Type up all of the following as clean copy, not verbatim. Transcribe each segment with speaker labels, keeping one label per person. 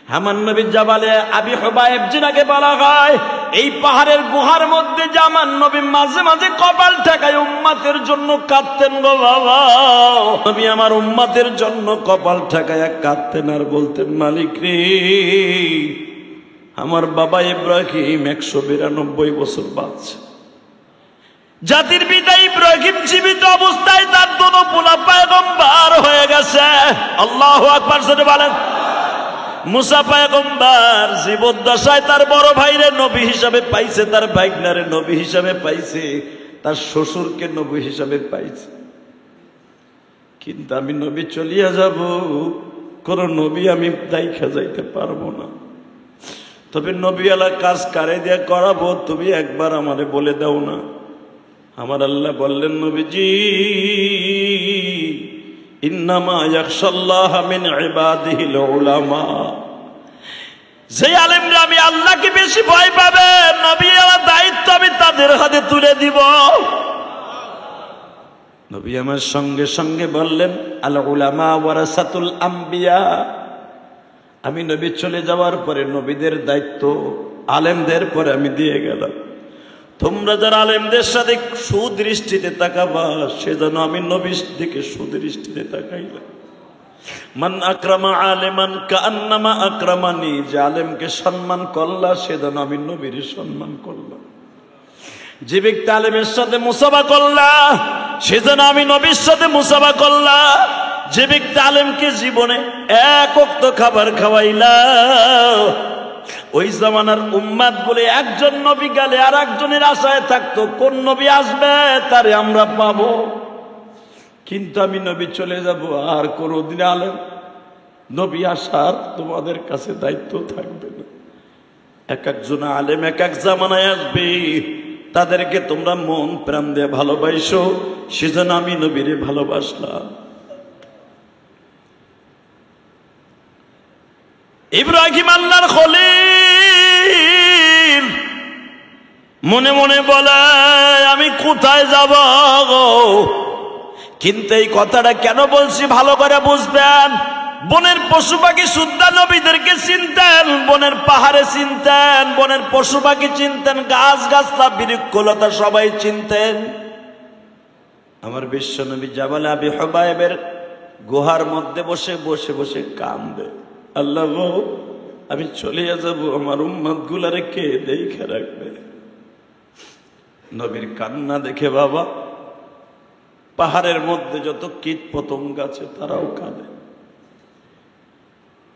Speaker 1: আমার নবী জাবালে আবি হুবায়েব জিনাকে বলা হয়, এই পাহাড়ের গুহার মধ্যে যে আমার নবী মাঝে মাঝে কপাল ঠেকায় উম্মতের জন্য কাঁদতেন গো বাবা। নবী আমার উম্মতের জন্য কপাল ঠেকায় কাঁদতেন আর বলতেন, মালিক রে, আমার বাবা ইব্রাহিম 192 বছর বাঁচছে। জাতির পিতা ইব্রাহিম জীবিত অবস্থায় তার দোনো পোলা পয়গম্বর হয়ে গেছে। আল্লাহু আকবার জোরে বলেন। মুসা পয়গম্বর জীবদ্দশায় তার বড় ভাইরে নবী হিসাবে পাইছে, তার ভাইগনারে নবী হিসাবে পাইছে, তার শ্বশুরকে নবী হিসাবে পাইছে। কিন্তু আমি নবী চলিয়া যাব, কোন নবী আমি দেখা যাইতে পারবো না। তবে নবীওয়ালা কাজ কারে দিয়ে করাবো তুমি একবার আমারে বলে দাও না। আমার আল্লাহ বললেন, নবীজি, ইন্নামা ইয়াখশাল্লাহ মিন ইবাদিহিল উলামা। যে আলেমরা আমি আল্লাহকে বেশি ভয় পাবে, নবীওয়ালা দায়িত্ব আমি তাদের হাতে তুলে দিব। নবী আমার সঙ্গে সঙ্গে বললেন, আল উলামা ওয়ারাসাতুল আম্বিয়া। আমি নবী চলে যাওয়ার পরে নবীদের দায়িত্ব আলেমদের পরে আমি দিয়ে গেলাম। তোমরা যারা আলেমদের সাথে সুদৃষ্টিতে তাকাবা, সেজন্য আমি নবীর দিকে সুদৃষ্টিতে তাকাইলাম। মান আকরামা আলেমান কাআন্নামা আকরামানি। যে আলেমকে সম্মান করলা, সেজন্য আমি নবীর সম্মান করলাম। যে ব্যক্তি আলেমের সাথে মুসাফা করলা, সেজন্য আমি নবীর সাথে মুসাফা করলাম। যে ব্যক্তি আলেমকে জীবনে এক ওয়াক্ত খাবার খাওয়াইলা, ওই জামানার উম্মাত বলে একজন নবী গেলে আর একজনের আশায় থাকতো কোন নবী আসবে, তারে আমরা পাবো। কিন্তু আমি নবী চলে যাব, আর কোনদিন আলেম নবী আসার তোমাদের কাছে দায়িত্ব থাকবে না। এক একজন আলেম এক এক জামানায় আসবে, তাদেরকে তোমরা মন প্রাণ দিয়ে ভালোবাসো, সেজন্য আমি নবীরে ভালোবাসলাম। ইব্রাহিম আল্লাহর খলিল মনে মনে বলে, আমি কোথায় যাব? কিন্তু এই কথাটা কেন বলছি ভালো করে বুঝবেন। বনের পশু পাখি সুদ্ধা নবীদেরকে চিনতেন, বনের পাহাড়ে চিনতেন, বনের পশু পাখি চিনতেন, গাছ গাছলা বৃক্ষলতা সবাই চিনতেন। আমার বিশ্ব নবী জাবালে আবি হুবায়েবের গুহার মধ্যে বসে বসে বসে কান্দে, আল্লাহ গো, আমি চলে যাব, আমার উম্মত গুলারে কে দেখে রাখবে? নবীর কান্না দেখে বাবা, পাহাড়ের মধ্যে যত কীট পতঙ্গ আছে তারাও কাঁদে।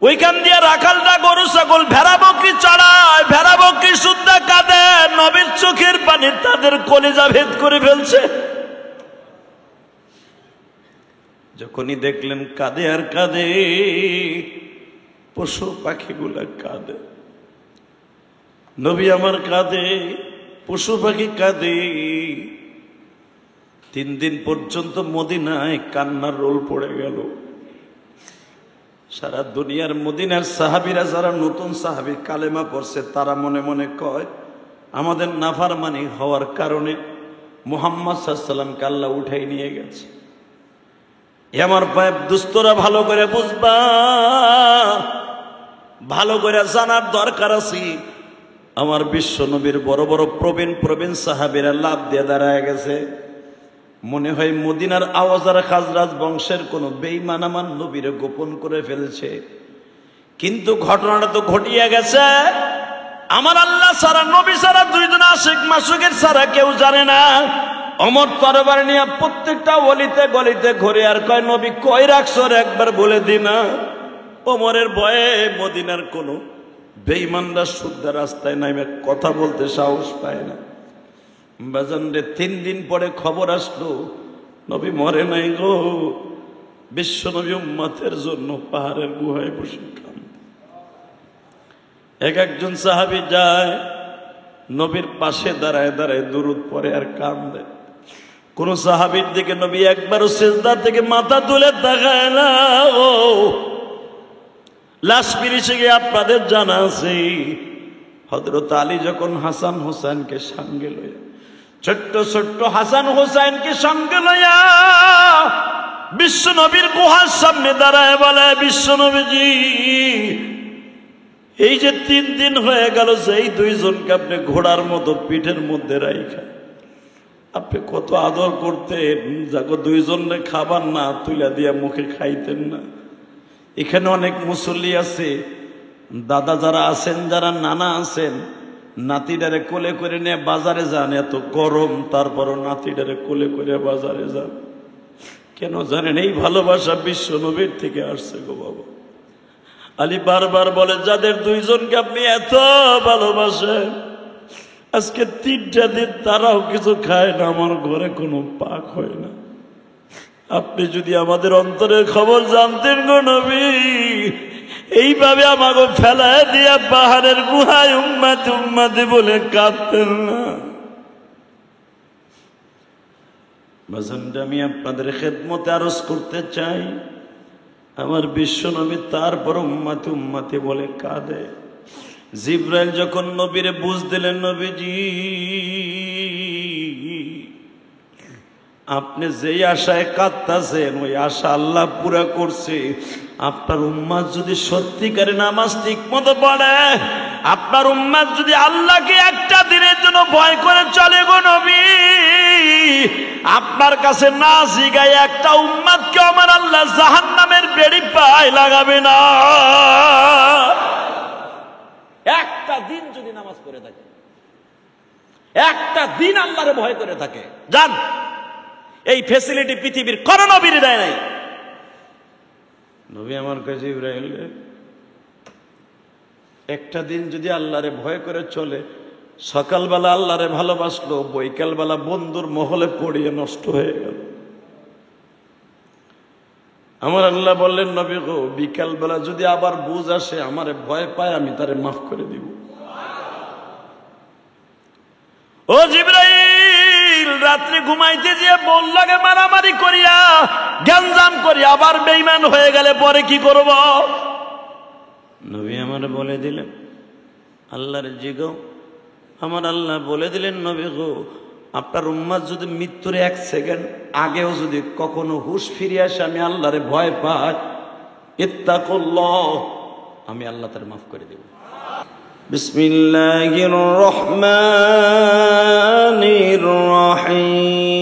Speaker 1: ওইখান দিয়ে রাখালটা গরু ছাগল ভেড়া বকরি চড়ায়, ভেড়া বকরি সুদ্ধা কাঁদে। নবীর চোখের পানি তাদের কলিজা ভেদ করে ফেলছে। যখনই দেখলেন কাঁদে আর কাঁদে, পশু পাখিগুলা কাঁদে, নবী আমার কাঁদে, পশু পাখি কাঁদে। 3 দিন পর্যন্ত মদিনায় কান্নার রোল পড়ে গেল। সারা দুনিয়ার মদিনার সাহাবীরা যারা নতুন সাহাবী কালেমা পড়ছে, তারা মনে মনে কয়, আমাদের নাফরমানি হওয়ার কারণে মুহাম্মদ সাল্লাল্লাহু আলাইহি ওয়াসাল্লামকে আল্লাহ উঠাই নিয়ে গেছে। আমার পায়ে দুস্তরা ভালো করে বুঝবা, ভালো করে জানার দরকার আছে। আমার বিশ্ব নবীর বড় বড় প্রবীণ সাহাবীরা লাভ দিয়ে দাঁড়ায় গেছে। মনে হয় মদিনার আওয়াজ আর খাজরাজ বংশের কোন বেঈমান আমার নবীরে গোপন করে ফেলছে। কিন্তু ঘটনাটা তো ঘটিয়ে গেছে। আমার আল্লাহ সারা, নবী সারা, 2 জন আশিক মাসুকের সারা কেউ জানে না। ওমর তরবারি নিয়ে প্রত্যেকটা অলিতে গলিতে ঘুরে আর কয়, নবী কই রাখছো একবার বলে দিনা। ওমরের ভয়ে মদিনার কোন বেঈমানরা শুদ্ধ রাস্তায় নামে কথা বলতে সাহস পায় না। বাজান রে, 3 দিন পরে খবর আসলো নবী মরে নাই গো। বিশ্ব নবী উম্মতের জন্য পাহাড়ের গুহায় বসে কাঁদে। একজন সাহাবী যায়, নবীর পাশে দাঁড়ায় দাঁড়ায় দুরূদ পড়ে আর কাঁদে। কোন সাহাবীর দিকে নবী একবারও সিজদা থেকে মাথা তুলে তাকায় না। ও লাশ পিরিশে গিয়ে আপনাদের জানা আছে, হযরত আলী যখন হাসান হোসেনকে সঙ্গে লইয়া, ছোট্ট ছোট্ট হাসান হোসেনকে সঙ্গে লইয়া বিশ্ব নবীর গুহার সামনে দাঁড়ায় বলে, বিশ্ব নবীজি এই যে 3 দিন হয়ে গেল সেই দুইজনকে আপনি ঘোড়ার মতো পিঠের মধ্যে রাইখা আপনি কত আদর করতেন, যাকে দুইজনে খাবার না তুলে দিয়া মুখে খাইতেন না। এখানে অনেক মুসল্লি আছে, দাদা যারা আছেন, যারা নানা আছেন, নাতিটারে কোলে করে নিয়ে বাজারে যান, এত গরম তারপরও নাতিটারে কোলে করে বাজারে যান। কেন জানেন? এই ভালোবাসা বিশ্ব নবীর থেকে আসছে গো বাবা। আলী বারবার বলে, যাদের দুইজনকে আপনি এত ভালোবাসেন, আজকে 3টা দিন তারাও কিছু খায় না, আমার ঘরে কোনো পাক হয় না। আপনি যদি আমাদের অন্তরের খবর জানতেন গো নবী, এইভাবে আমাকে ফেলায় দিয়া পাহাড়ের গুহায় উম্মত উম্মতি বলে কাঁদতেন না। বাজানটা আমি আপনাদের খেদমতে আরজ করতে চাই, আমার বিশ্ব নবী তারপর উম্মতি উম্মতি বলে কাঁদে। জিবরাইল যখন নবীরে বুঝ দিলেন, নবীজি আপনি যেই আশায় কাঁদতেছেন ওই আশা আল্লাহ পুরা করছে। আপনার উম্মাত যদি সত্যিকারে নামাজ ঠিক মতো পড়ে, আপনার উম্মাত যদি আল্লাহকে একটা দিনের জন্য ভয় করে চলে গো নবী, আপনার কাছে না জিগায় একটা উম্মাতকে আমার আল্লাহ জাহান্নামের বেড়ি পায় লাগাবে না। একটা দিন যদি নামাজ পড়ে থাকে, একটা দিন আল্লাহরে ভয় করে থাকে, জান এই ফ্যাসিলিটি পৃথিবীর কোন নবীর দেয় নাই। নবী আমার কাছে ইব্রাহিম একটা দিন যদি আল্লাহরে ভয় করে চলে, সকালবেলা আল্লাহরে ভালোবাসলো, বৈকালবেলা বন্ধুর মহলে পড়িয়ে নষ্ট হয়ে গেল। আমার আল্লাহ বললেন, নবী গো বিকালবেলা যদি আবার বুঝ আসে, আমারে ভয় পায়, আমি তারে মাফ করে দিব। ও জিবরাইল, রাত্রে ঘুমাইতে গিয়ে বল লাগে মারামারি করিয়া গ্যাঞ্জাম করিয়া আবার বেঈমান হয়ে গেলে পরে কি করব? নবী আমার বলে দিলেন, আল্লাহর জিগাও। আমার আল্লাহ বলে দিলেন, নবী গো আপনার উম্মাত যদি মৃত্যুর 1 সেকেন্ড আগেও যদি কখনো হুশ ফিরে আসে, আমি আল্লাহরে ভয় পাই, ইত্তাকুল্লাহ, আমি আল্লাহ তার মাফ করে দেব। বিসমিল্লাহির রহমানির রহিম।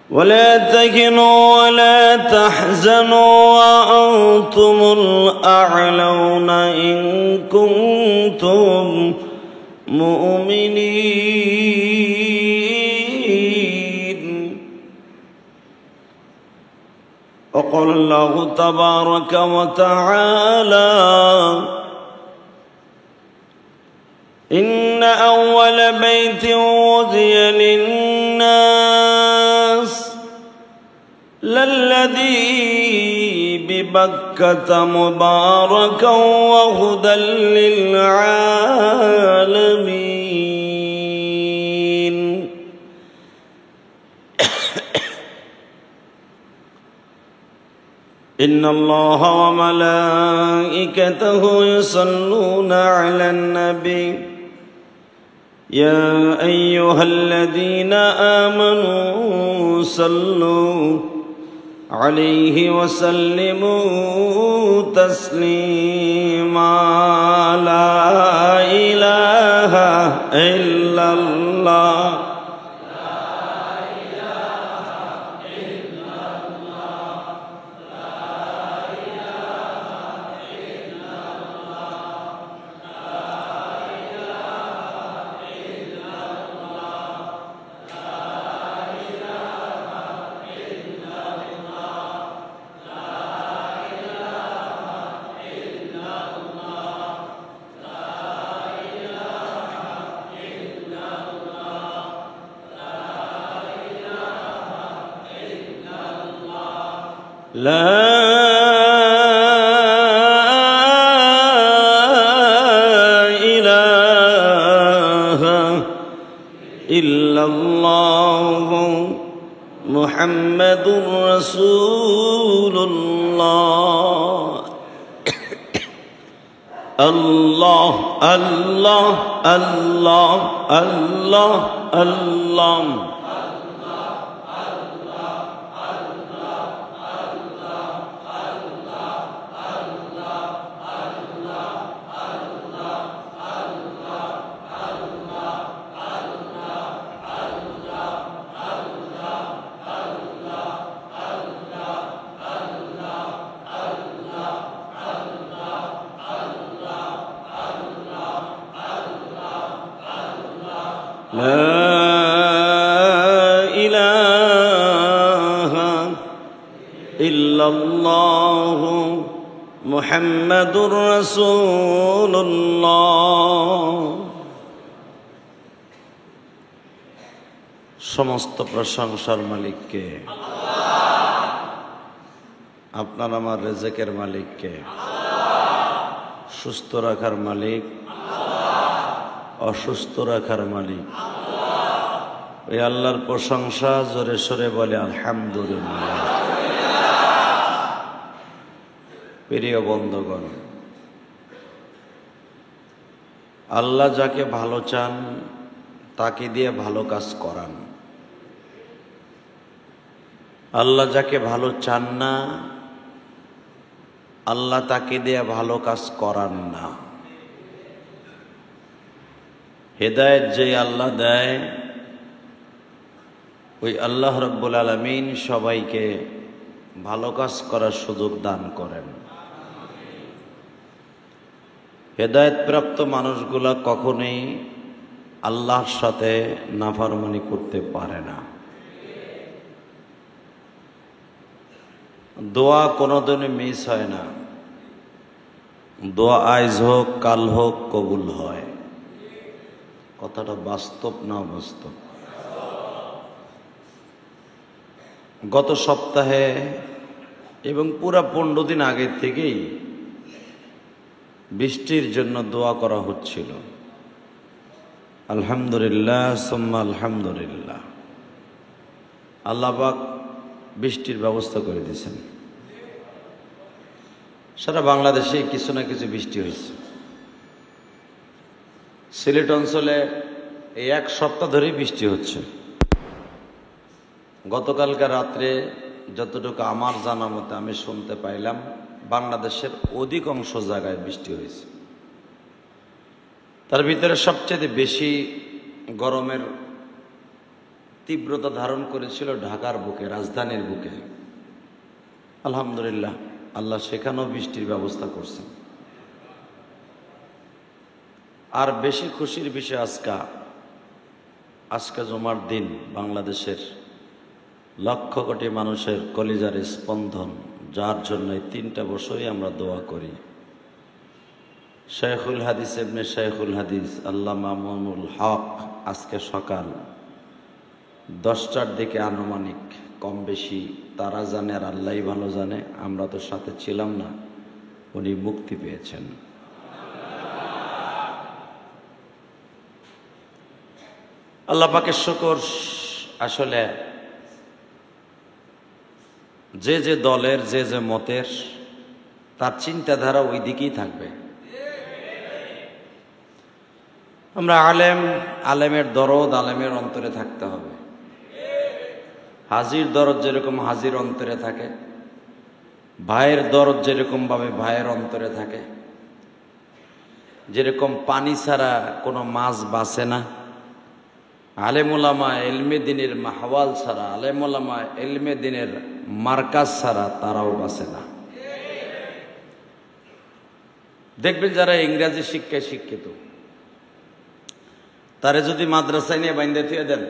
Speaker 1: ولا تهنوا ولا تحزنوا وأنتم الأعلون إن كنتم مؤمنين. وقال الله تبارك وتعالى: إن أول بيت وضع للناس للذي ببكة مباركا وهدى للعالمين. إن الله وملائكته يصلون على النبي يا أيها الذين آمنوا صلوا عليه وسلموا تسليما. لا إله إلا الله لا إله إلا الله محمد رسول الله. الله الله الله الله الله লা ইলাহা ইল্লাল্লাহু মুহাম্মাদুর রাসূলুল্লাহ। সমস্ত প্রশংসার মালিককে, আপনার আমার রিজিকের মালিককে, সুস্থ রাখার মালিক, অসুস্থ রাখার মালিক, ওই আল্লাহর প্রশংসা জোরে সোরে বলে আলহামদুলিল্লাহ। প্রিয় বন্ধুগণ, আল্লাহ যাকে ভালো চান তাকে দিয়ে ভালো কাজ করান। আল্লাহ যাকে ভালো চান না, আল্লাহ তাকে দিয়ে ভালো কাজ করান না। হেদায়েত যে আল্লাহ দেয়, ওই আল্লাহ রাব্বুল আলামিন সবাইকে ভালো কাজ করার সুযোগ দান করেন। হেদায়েত প্রাপ্ত মানুষগুলা কখনোই আল্লাহর সাথে নাফরমানি করতে পারে না। দোয়া কোনোদিনই মিস হয় না। দোয়া আজ হোক কাল হোক কবুল হয়। কথাটা বাস্তব না বাস্তব? গত সপ্তাহে এবং পুরা 15 দিন আগে থেকেই বৃষ্টির জন্য দোয়া করা হচ্ছিল। আলহামদুলিল্লাহ সুম্মা আলহামদুলিল্লাহ, আল্লাহ পাক বৃষ্টির ব্যবস্থা করে দিয়েছেন। সারা বাংলাদেশে কিছু না কিছু বৃষ্টি হয়েছে। সিলেট অঞ্চলে এই এক সপ্তাহ ধরেই বৃষ্টি হচ্ছে। গতকালকার রাত্রে যতটুকু আমার জানা মতে আমি শুনতে পাইলাম, বাংলাদেশের অধিকাংশ জায়গায় বৃষ্টি হয়েছে। তার ভিতরে সবচেয়ে বেশি গরমের তীব্রতা ধারণ করেছিল ঢাকার বুকে, রাজধানীর বুকে। আলহামদুলিল্লাহ, আল্লাহ সেখানেও বৃষ্টির ব্যবস্থা করছেন। আর বেশি খুশির বিষয় আজকে জুমার দিন বাংলাদেশের লক্ষ কোটি মানুষের কলিজার স্পন্দন, যার জন্য 3টা বছরই আমরা দোয়া করি। শেখুল হাদিস ইবনে শেখুল হাদিস আল্লামা মামুনুল হক আজকে সকাল 10টার দিকে আনুমানিক, কম বেশি তারা জানে আর আল্লাহই ভালো জানে, আমরা তো সাথে ছিলাম না, উনি মুক্তি পেয়েছেন। আল্লাহ পাকের শুকর। আসলে যে যে দলের যে যে মতের, তার চিন্তাধারা ওই দিকেই থাকবে। আমরা আলেমের দরদ আলেমের অন্তরে থাকতে হবে। হাজির দরদ যেরকম হাজির অন্তরে থাকে, ভাইয়ের দরদ যেরকম ভাবে ভাইয়ের অন্তরে থাকে। যেরকম পানি ছাড়া কোনো মাছ বাঁচে না, আলেম ওলামা ইলমে দ্বীনের মাহওয়াল ছাড়া, আলেম ওলামা ইলমে দ্বীনের মার্কাজ ছাড়া তারাও বাঁচে না। দেখবেন যারা ইংরেজি শিক্ষায় শিক্ষিত, তারে যদি মাদ্রাসায় নিয়ে বাইন্দা থুয়ে দেন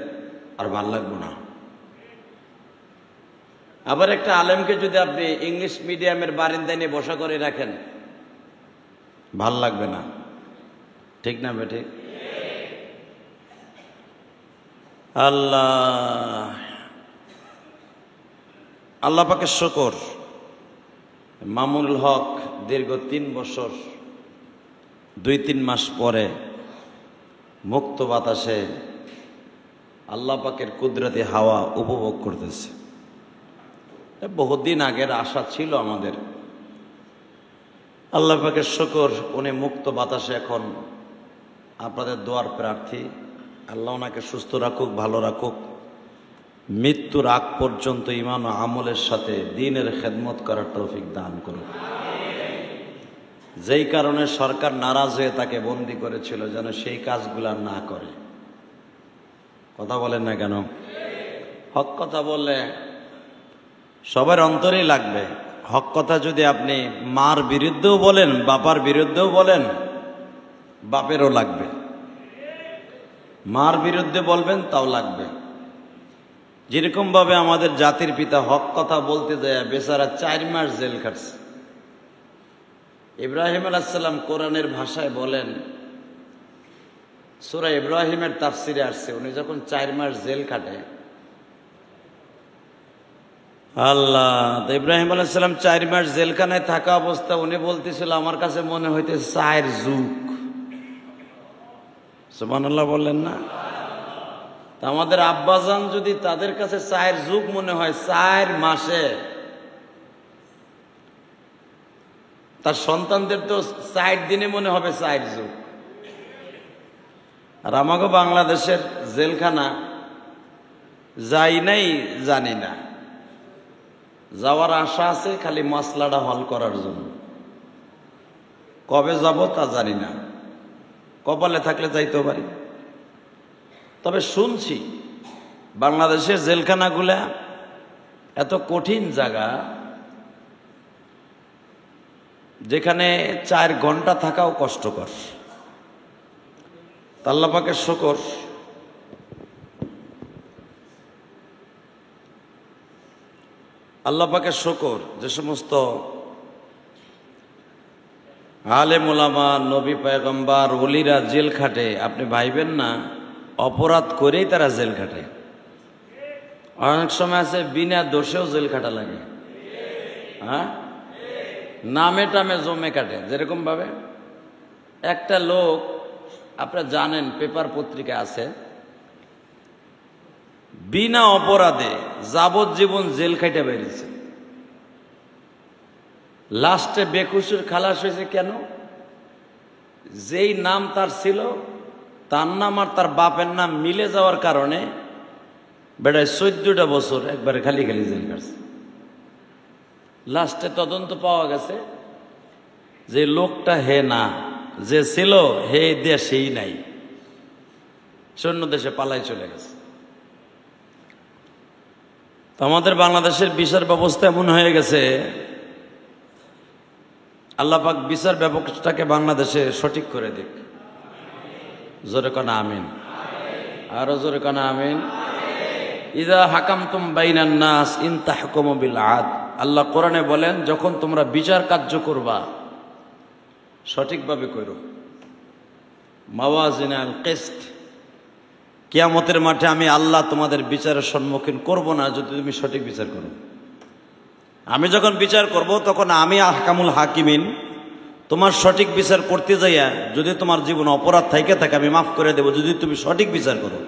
Speaker 1: আর ভাল লাগবে না। আবার একটা আলেমকে যদি আপনি ইংলিশ মিডিয়ামের বারিন্দায় নিয়ে বসা করে রাখেন, ভাল লাগবে না। ঠিক না বেঠে? আল্লাহ পাকের শুকর, মামুনুল হক দীর্ঘ 3 বছর 2-3 মাস পরে মুক্ত বাতাসে আল্লাহ পাকের কুদরতি হাওয়া উপভোগ করতেছে। বহুদিন আগের আশা ছিল আমাদের। আল্লাহ পাকের শুকর, উনি মুক্ত বাতাসে এখন আপনাদের দোয়ার প্রার্থী। আল্লাহ ওনাকে সুস্থ রাখুক, ভালো রাখুক, মৃত্যুর আগ পর্যন্ত ঈমান ও আমলের সাথে দ্বীনের খেদমত করার তৌফিক দান করুক। যেই কারণে সরকার নারাজ হয়ে তাকে বন্দী করেছিল, যেন সেই কাজগুলা না করে। কথা বলেন না কেন? হক কথা বললে সবার অন্তরেই লাগবে। হক কথা যদি আপনি মার বিরুদ্ধেও বলেন, বাবার বিরুদ্ধেও বলেন, বাপেরও লাগবে। মার বিরুদ্ধে বলবেন তাও লাগবে। যেরকম ভাবে আমাদের জাতির পিতা হক কথা বলতে যায় বেচারা 4 মাস জেল খাটছে। ইব্রাহিম আলাইহিস সালাম কোরআনের ভাষায় বলেন, সূরা ইব্রাহিমের তাফসিরে আসছে, উনি যখন 4 মাস জেল খাটে, আল্লাহ, ইব্রাহিম আলাইহিস সালাম 4 মাস জেলখানায় থাকা অবস্থা উনি বলতেছিল, আমার কাছে মনে হইতে 4 যুগ। সুবহানাল্লাহ বললেন না? তা আমাদের আব্বাজান যদি তাদের কাছে 4 যুগ মনে হয় 4 মাসে, তার সন্তানদের তো 60 দিনে মনে হবে 4 যুগ। আর আমাকে বাংলাদেশের জেলখানা যাই নাই, জানি না, যাওয়ার আশা আছে খালি মাসলাটা হল করার জন্য। কবে যাব তা জানি না, কপালে থাকলে যাইতেও পারি। তবে শুনছি বাংলাদেশের জেলখানাগুলা এত কঠিন জায়গা, যেখানে 4 ঘন্টা থাকাও কষ্টকর। আল্লাহ পাকের শুকর, আল্লাহ পাকের শুকর, যে সমস্ত আলেম ওলামা, নবী পয়গম্বর, ওলিরা জেল খাটে, আপনি ভাইবেন না অপরাধ করেই তারা জেল খাটে। অনেক সময় আছে বিনা দোষেও জেল খাটা লাগে, হ্যাঁ, নামে টামে জমে কাটে। যেরকম ভাবে একটা লোক, আপনারা জানেন পেপার পত্রিকা আছে, বিনা অপরাধে যাবজ্জীবন জেল খাইতে বেরিয়েছে, লাস্টে বেকুসুর খালাস হয়েছে। কেন? যেই নাম তার ছিল, তার নাম আর তার বাপের নাম মিলে যাওয়ার কারণে বেড়ায় 14টা বছর একবারে খালি খালি জেল কাটছে। লাস্টে তদন্ত পাওয়া গেছে যে লোকটা হে না, যে ছিল হে দেশেই নাই, অন্য দেশে পালাই চলে গেছে। আমাদের বাংলাদেশের বিচার ব্যবস্থা এমন হয়ে গেছে, আল্লাহ পাক বিচার ব্যবস্থাটাকে বাংলাদেশে সঠিক করে দিক। জোরে কানা আমিন, আরো জোরে কানা আমিন। ইযা হাকামতুম বাইনান নাস ইন তাহকুমু বিল আদল, আল্লাহ কোরআনে বলেন, যখন তোমরা বিচার কার্য করবা সঠিকভাবে করো। মাওয়াজিনাল কিসত, কিয়ামতের মাঠে আমি আল্লাহ তোমাদের বিচারের সম্মুখীন করব না যদি তুমি সঠিক বিচার করো। আমি যখন বিচার করব তখন আমি আহকামুল হাকিমিন, তোমার সঠিক বিচার করতে যাইয়া যদি তোমার জীবনে অপরাধ থাকে আমি মাফ করে দেব যদি তুমি সঠিক বিচার করো।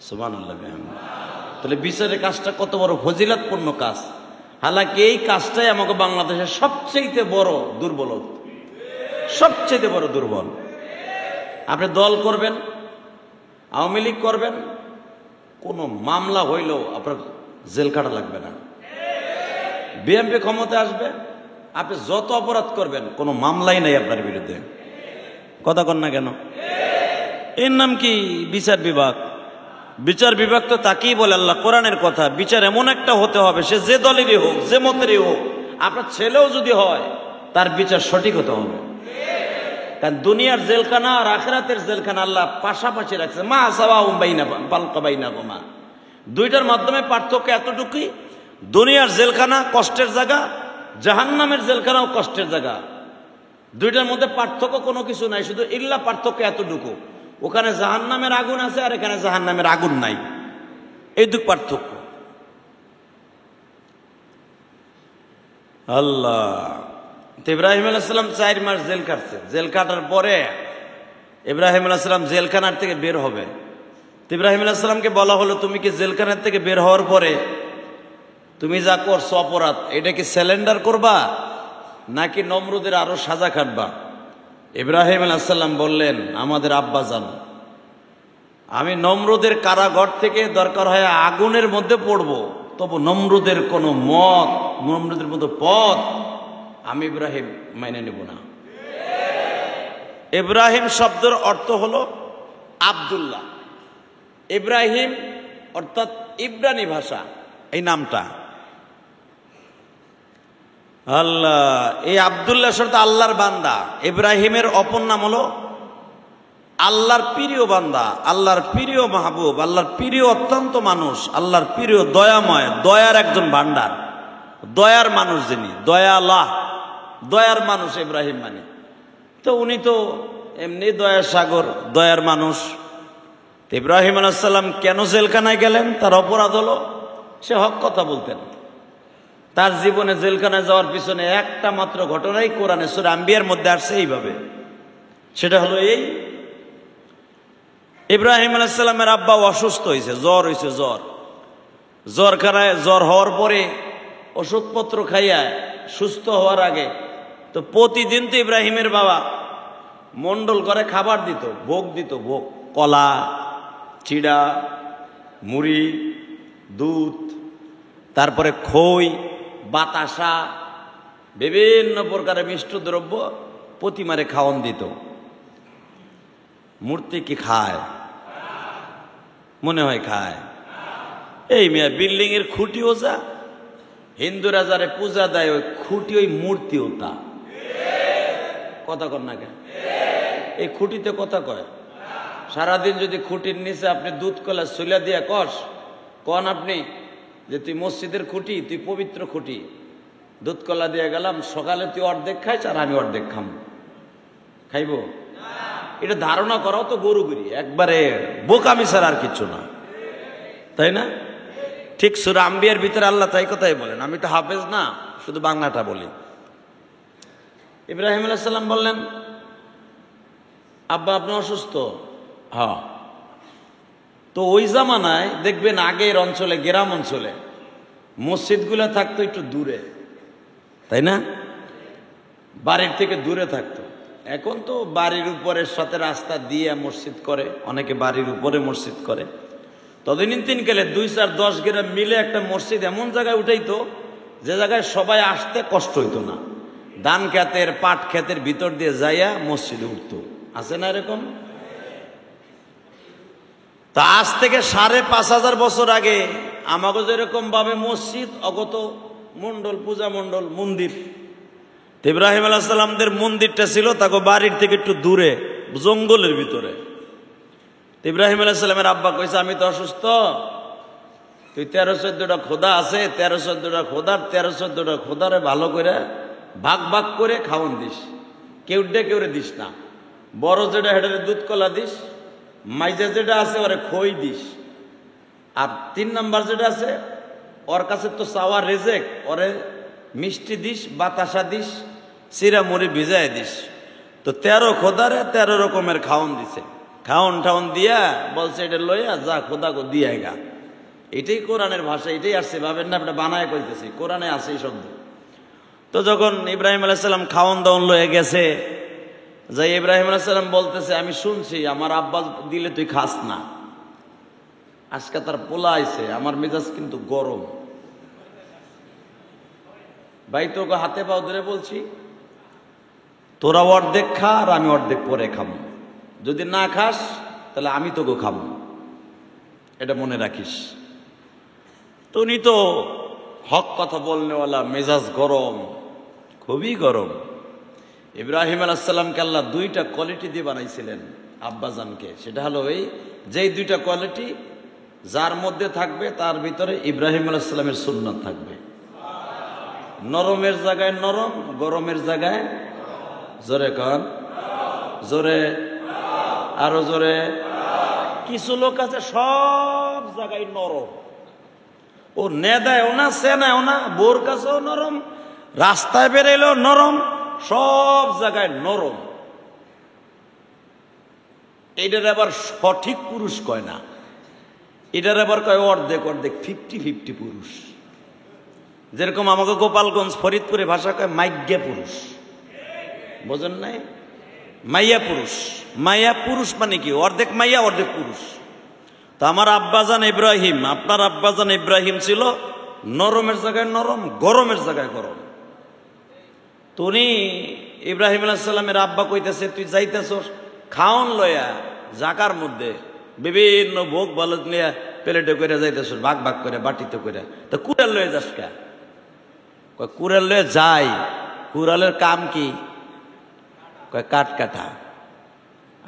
Speaker 1: সুবহানাল্লাহ। তাহলে বিচারের কাজটা কত বড় ফজিলতপূর্ণ কাজ। হালাকি এই কাজটাই আমাকে বাংলাদেশের সবচেয়ে বড় দুর্বলতা, সবচেয়ে বড় দুর্বল। আপনি দল করবেন, আওয়ামী লীগ করবেন, কোনো মামলা হইলেও আপনার জেল কাটা লাগবে না। বিএনপি ক্ষমতায় আসবে, আপনি যত অপরাধ করবেন কোনো মামলাই নাই আপনার বিরুদ্ধে। কথা কন না কেন? এর নাম কি? বিচার বিভাগ। বিচার বিভাগ তো তাকেই বলে, আল্লাহ কোরআনের কথা, বিচার এমন একটা হতে হবে, সে যে দলেরই হোক, যে মতেরই হোক, আপনার ছেলেও যদি হয় তার বিচার সঠিক হতে হবে। কারণ দুনিয়ার জেলখানা আর আখিরাতের জেলখানা আল্লাহ পাশাপাশি রাখছে। মা সাওয়াউম বাইনাহুমা, দুইটার মাধ্যমে পার্থক্য এতটুকুই, দুনিয়ার জেলখানা কষ্টের জায়গা, জাহান্নামের জেলখানাও কষ্টের জায়গা। দুইটার মধ্যে পার্থক্য কোনো কিছু নাই, শুধু ইল্লা পার্থক্য এতটুকু, ওখানে জাহান্নামের আগুন আছে আর এখানে জাহান্নামের আগুন নাই, এইটুকু পার্থক্য। আল্লাহ, ইব্রাহিম আলাইহিস সালাম 4 মাস জেল কাটছে। জেল কাটার পরে ইব্রাহিম আলাইহিস সালাম জেলখানার থেকে বের হবে। ইব্রাহিম আলাইহিস সালামকে বলা হলো, তুমি কি জেলখানার থেকে বের হওয়ার পরে তুমি যা করছো অপরাধ, এটা কি স্যালেন্ডার করবা নাকি নমরুদের আরো সাজা কাটবা? ইব্রাহিম আলাইহিস সালাম বললেন, আমাদের আব্বা জান, আমি নমরুদের কারাগার থেকে দরকার হয় আগুনের মধ্যে পড়বো, তবু নমরুদের কোনো মত, নমরুদের মতো পথ আমি ইব্রাহিম মেনে নেব না। ইব্রাহিম শব্দের অর্থ হলো আব্দুল্লাহ। ইব্রাহিম অর্থাৎ ইব্রানি ভাষা, এই নামটা আল্লাহ। এই আব্দুল্লাহ শব্দ আল্লাহর বান্দা। ইব্রাহিমের অপর নাম হলো আল্লাহর প্রিয় বান্দা, আল্লাহর প্রিয় মাহবুব, আল্লাহর প্রিয় অত্যন্ত মানুষ, আল্লাহর প্রিয় দয়াময়, দয়ার একজন ভান্ডার, দয়ার মানুষ যিনি, দয়ালাহ, দয়ার মানুষ ইব্রাহিম মানে। তো উনি তো এমনি দয়ার সাগর, দয়ার মানুষ। ইব্রাহিম আলাইহিস সালাম কেন জেলখানায় গেলেন? তার অপরাধ হলো সে হক কথা বলতেন। তার জীবনে জেলখানায় যাওয়ার পিছনে একটা মাত্র ঘটনাই কোরআনে সূরা আম্বিয়ার মধ্যে আসছে এইভাবে। সেটা হলো এই, ইব্রাহিম আলাইহিস সালামের আব্বা অসুস্থ হয়েছে, জ্বর হয়েছে, জ্বর হওয়ার পরে ওষুধপত্র খাইয়া সুস্থ হওয়ার আগে তো প্রতিদিন তো ইব্রাহিমের বাবা মন্ডল করে খাবার দিত, ভোগ দিত, ভোগ, কলা, চিড়া, মুড়ি, দুধ, তারপরে খই, বাতাসা, বিভিন্ন প্রকারের মিষ্ট দ্রব্য প্রতিমারে খাওয়ান দিত। মূর্তি কি খায়? মনে হয় খায়। এই মিয়া বিল্ডিং এর খুঁটিও যা, হিন্দুরা যারে পূজা দেয় ওই খুঁটি ওই মূর্তিও তা। কথা কর না কেন? এই খুঁটিতে কথা কয়। সারাদিন যদি খুঁটির নিচে আপনি দুধ কলা চুলা দিয়া কন আপনি যে তুই মসজিদের খুঁটি, তুই পবিত্র খুঁটি, দুধ কলা দিয়ে গেলাম, সকালে তুই অর্ধেক খাইছ আর আমি অর্ধেক খাইব? এটা ধারণা করাও তো গরুগিরি, একবারে বোকামি ছাড়া আর কিছু না, তাই না? ঠিক সূরা আম্বিয়ার ভিতরে আল্লাহ তাই কথাই বলেন। আমি তো হাফেজ না, শুধু বাংলাটা বলি। ইব্রাহিম আলাইহিস সালাম বললেন, আব্বা আপনি অসুস্থ? হ্যাঁ। তো ওই জামানায় দেখবেন আগের অঞ্চলে, গ্রাম অঞ্চলে মসজিদগুলো থাকতো একটু দূরে, তাই না? বাড়ির থেকে দূরে থাকতো। এখন তো বাড়ির উপরের সাথে রাস্তা দিয়ে মসজিদ করে, অনেকে বাড়ির উপরে মসজিদ করে। ততদিন তিন গেলে 2-4-10 গ্রাম মিলে একটা মসজিদ এমন জায়গায় উঠাইতো যে জায়গায় সবাই আসতে কষ্ট হইতো না। ধান খেতের, পাট খেতের ভিতর দিয়ে যাইয়া মসজিদে উঠতো, আছে না এরকম? তা আজ থেকে 5,500 বছর আগে আমাকে যেরকম ভাবে মসজিদ, অগত মন্ডল, পূজা মন্ডল, মন্দির, ইব্রাহিম আলাইহিস সালামদের মন্দিরটা ছিল তাকে বাড়ির থেকে একটু দূরে, জঙ্গলের ভিতরে। ইব্রাহিম আলাইহিস সালামের আব্বা কইছে, আমি তো অসুস্থ, তুই 13-14টা খোদা আছে, 13-14টা খোদার 13-14টা খোদারে ভালো করে ভাগ ভাগ করে খাওয়ান দিস, কেউরে দিস না। বড় যেটা হেডারে দুধ কলা দিস, মাইজা যেটা আছে ওরে খই দিস, আর 3 নাম্বার যেটা আছে ওর কাছে তো চাওয়া রেজেক, ওরে মিষ্টি দিস, বাতাসা দিস, চিরা মুড়ি ভিজাই দিস। তো 13 খোদারে 13 রকমের খাওয়ান দিছে। খাওয়ান দিয়া বলছে এটা লইয়া যা খোদা গো দিয়ে গা। এটাই কোরআনের ভাষা, এটাই আসছে, ভাবেন না আপনি বানায় কইতেছি, কোরআনে আছে এই শব্দ। তো যখন ইব্রাহিম আলাইহিস সালাম খাওয়ান দাওয়ান লয়ে গেছে, যাই ইব্রাহিম আলাইহিস সালাম বলতেছে, আমি শুনছি আমার আব্বা দিলে তুই খাস না, আজকে তার পোলা আইছে, আমার মেজাজ কিন্তু গরম। ভাই তোকে হাতে পাও ধরে বলছি, তোরা অর্ধেক খা আর আমি অর্ধেক পরে খাবো, যদি না খাস তাহলে আমি তোকে খাবো, এটা মনে রাখিস। তো উনি তো হক কথা বলনেওয়ালা, মেজাজ গরম, খুবই গরম। ইব্রাহিম আলাইহিস সালামকে আল্লাহ 2টা কোয়ালিটি দিয়ে বানাইছিলেন আব্বাজানকে। সেটা হলো এই, যেই 2টা কোয়ালিটি যার মধ্যে থাকবে তার ভিতরে ইব্রাহিম আলাইহিস সালামের সুন্নাত থাকবে। নরমের জায়গায় নরম, গরমের জায়গায়, জোরে কন, জোরে, আরো জোরে। কিছু লোক আছে সব জায়গায় নরম, ও নেদায়ও না, সেনায়ও না, বোর কাছেও নরম, রাস্তায় বেরোলেও নরম, সব জায়গায় নরম। এটার আবার সঠিক পুরুষ কয় না, এটার আবার কয় অর্ধেক অর্ধেক, 50-50 পুরুষ। যেরকম আমাকে গোপালগঞ্জ, ফরিদপুরে ভাষা কয় মাইগ্যা পুরুষ, বোঝেন নাই? মাইয়া পুরুষ। মাইয়া পুরুষ মানে কি? অর্ধেক মাইয়া অর্ধেক পুরুষ। তো আমার আব্বাজান ইব্রাহিম, আপনার আব্বাজান ইব্রাহিম ছিল নরমের জায়গায় নরম, গরমের জায়গায় গরম। তো উনি ইব্রাহিম আলাইহিস সালামের আব্বা কইতেছে, তুই যাইতেছস খাওন লয়া জাকার মধ্যে বিভিন্ন ভোগ ভালো নিয়ে প্লেটে করে যাইতেছস, ভাগ ভাগ করে, বাটিতে করে, তো কুড়াল লয়ে যাস কা? কয় কুড়াল লয়ে যাই। কুড়ালের কাম কি? কয় কাঠ কাটা।